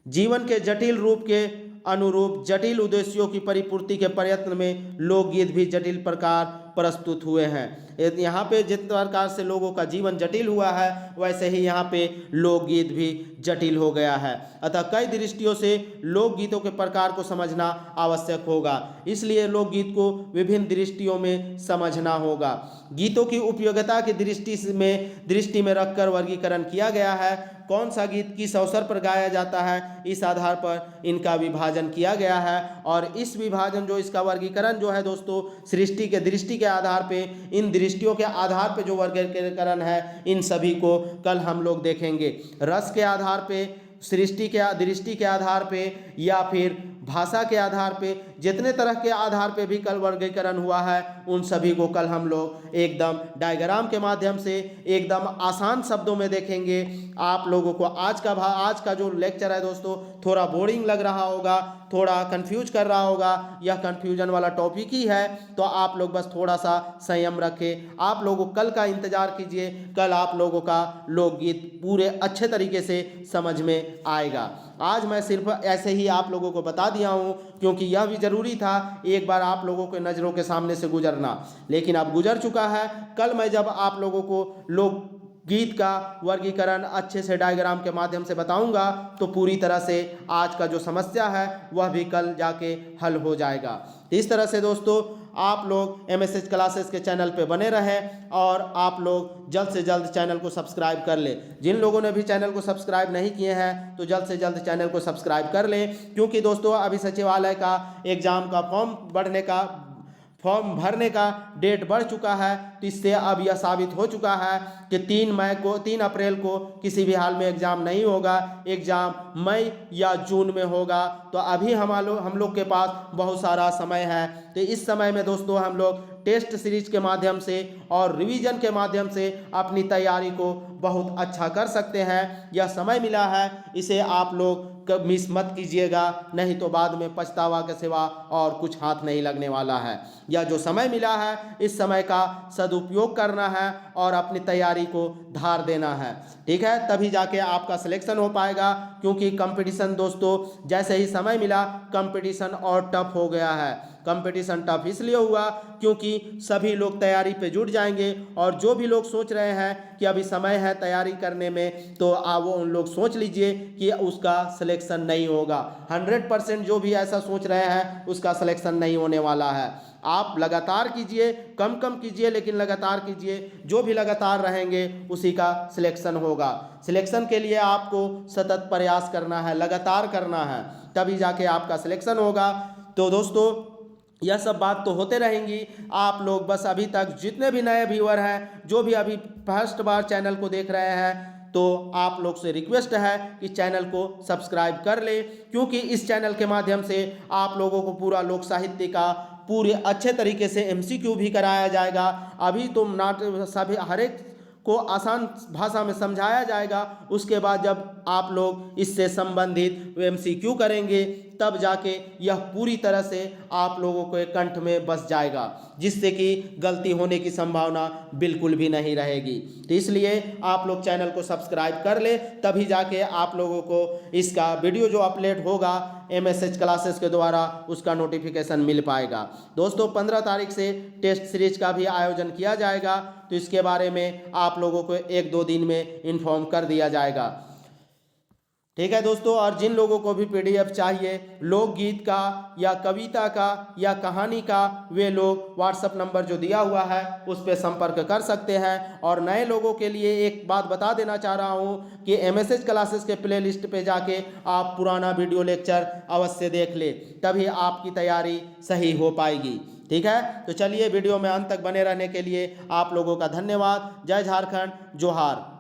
S1: जीवन के जटिल रूप के अनुरूप जटिल उद्देश्यों की परिपूर्ति के प्रयत्न में लोकगीत भी जटिल प्रकार प्रस्तुत हुए हैं। यहाँ पे जिस प्रकार से लोगों का जीवन जटिल हुआ है वैसे ही यहाँ पे लोकगीत भी जटिल हो गया है। अतः कई दृष्टियों से लोकगीतों के प्रकार को समझना आवश्यक होगा, इसलिए लोकगीत को विभिन्न दृष्टियों में समझना होगा। गीतों की उपयोगिता की दृष्टि में रखकर वर्गीकरण किया गया है। कौन सा गीत किस अवसर पर गाया जाता है, इस आधार पर इनका विभाजन किया गया है। और इस विभाजन जो इसका वर्गीकरण जो है दोस्तों सृष्टि के दृष्टि के आधार पे, इन दृष्टियों के आधार पे जो वर्गीकरण है इन सभी को कल हम लोग देखेंगे। रस के आधार पे, सृष्टि के दृष्टि के आधार पे या फिर भाषा के आधार पे, जितने तरह के आधार पे भी कल वर्गीकरण हुआ है उन सभी को कल हम लोग एकदम डायग्राम के माध्यम से एकदम आसान शब्दों में देखेंगे। आप लोगों को आज का जो लेक्चर है दोस्तों थोड़ा बोरिंग लग रहा होगा, थोड़ा कंफ्यूज कर रहा होगा, यह कंफ्यूजन वाला टॉपिक ही है, तो आप लोग बस थोड़ा सा संयम रखें। आप लोगों कल का इंतजार कीजिए, कल आप लोगों का लोकगीत पूरे अच्छे तरीके से समझ में आएगा। आज मैं सिर्फ ऐसे ही आप लोगों को बता दिया हूँ क्योंकि यह भी ज़रूरी था एक बार आप लोगों के नज़रों के सामने से गुजरना, लेकिन अब गुजर चुका है। कल मैं जब आप लोगों को लोकगीत का वर्गीकरण अच्छे से डायग्राम के माध्यम से बताऊंगा तो पूरी तरह से आज का जो समस्या है वह भी कल जाके हल हो जाएगा। इस तरह से दोस्तों आप लोग MSH क्लासेस के चैनल पे बने रहें और आप लोग जल्द से जल्द चैनल को सब्सक्राइब कर लें। जिन लोगों ने भी चैनल को सब्सक्राइब नहीं किए हैं तो जल्द से जल्द चैनल को सब्सक्राइब कर लें, क्योंकि दोस्तों अभी सचिवालय का एग्ज़ाम का फॉर्म भरने का डेट बढ़ चुका है। तो इससे अब यह साबित हो चुका है कि 3 अप्रैल को किसी भी हाल में एग्ज़ाम नहीं होगा, एग्ज़ाम मई या जून में होगा। तो अभी हम लोग के पास बहुत सारा समय है। तो इस समय में दोस्तों हम लोग टेस्ट सीरीज के माध्यम से और रिवीजन के माध्यम से अपनी तैयारी को बहुत अच्छा कर सकते हैं। यह समय मिला है, इसे आप लोग मिस मत कीजिएगा, नहीं तो बाद में पछतावा के सिवा और कुछ हाथ नहीं लगने वाला है। यह जो समय मिला है इस समय का सदुपयोग करना है और अपनी तैयारी को धार देना है, ठीक है, तभी जाके आपका सिलेक्शन हो पाएगा। क्योंकि कंपटीशन दोस्तों जैसे ही समय मिला कंपटीशन और टफ हो गया है। कंपटीशन टफ इसलिए हुआ क्योंकि सभी लोग तैयारी पे जुट जाएंगे और जो भी लोग सोच रहे हैं कि अभी समय है तैयारी करने में तो वो उन लोग सोच लीजिए कि उसका सिलेक्शन नहीं होगा। 100% जो भी ऐसा सोच रहे हैं उसका सिलेक्शन नहीं होने वाला है। आप लगातार कीजिए, कम कीजिए लेकिन लगातार कीजिए, जो भी लगातार रहेंगे उसी का सिलेक्शन होगा। सिलेक्शन के लिए आपको सतत प्रयास करना है, लगातार करना है, तभी जाके आपका सिलेक्शन होगा। तो दोस्तों यह सब बात तो होते रहेंगी। आप लोग बस अभी तक जितने भी नए व्यूअर हैं, जो भी अभी फर्स्ट बार चैनल को देख रहे हैं, तो आप लोग से रिक्वेस्ट है कि चैनल को सब्सक्राइब कर ले, क्योंकि इस चैनल के माध्यम से आप लोगों को पूरा लोक साहित्य का पूरे अच्छे तरीके से MCQ भी कराया जाएगा। अभी तो सभी हर एक को आसान भाषा में समझाया जाएगा, उसके बाद जब आप लोग इससे संबंधित MCQ करेंगे तब जाके यह पूरी तरह से आप लोगों के कंठ में बस जाएगा, जिससे कि गलती होने की संभावना बिल्कुल भी नहीं रहेगी। तो इसलिए आप लोग चैनल को सब्सक्राइब कर ले, तभी जाके आप लोगों को इसका वीडियो जो अपलोड होगा MSH क्लासेस के द्वारा उसका नोटिफिकेशन मिल पाएगा। दोस्तों 15 तारीख से टेस्ट सीरीज का भी आयोजन किया जाएगा, तो इसके बारे में आप लोगों को 1-2 दिन में इन्फॉर्म कर दिया जाएगा, ठीक है दोस्तों। और जिन लोगों को भी PDF चाहिए लोकगीत का या कविता का या कहानी का, वे लोग WhatsApp नंबर जो दिया हुआ है उस पर संपर्क कर सकते हैं। और नए लोगों के लिए एक बात बता देना चाह रहा हूँ कि MSH क्लासेस के प्लेलिस्ट पे जाके आप पुराना वीडियो लेक्चर अवश्य देख ले, तभी आपकी तैयारी सही हो पाएगी, ठीक है। तो चलिए वीडियो में अंत तक बने रहने के लिए आप लोगों का धन्यवाद। जय झारखंड, जोहार।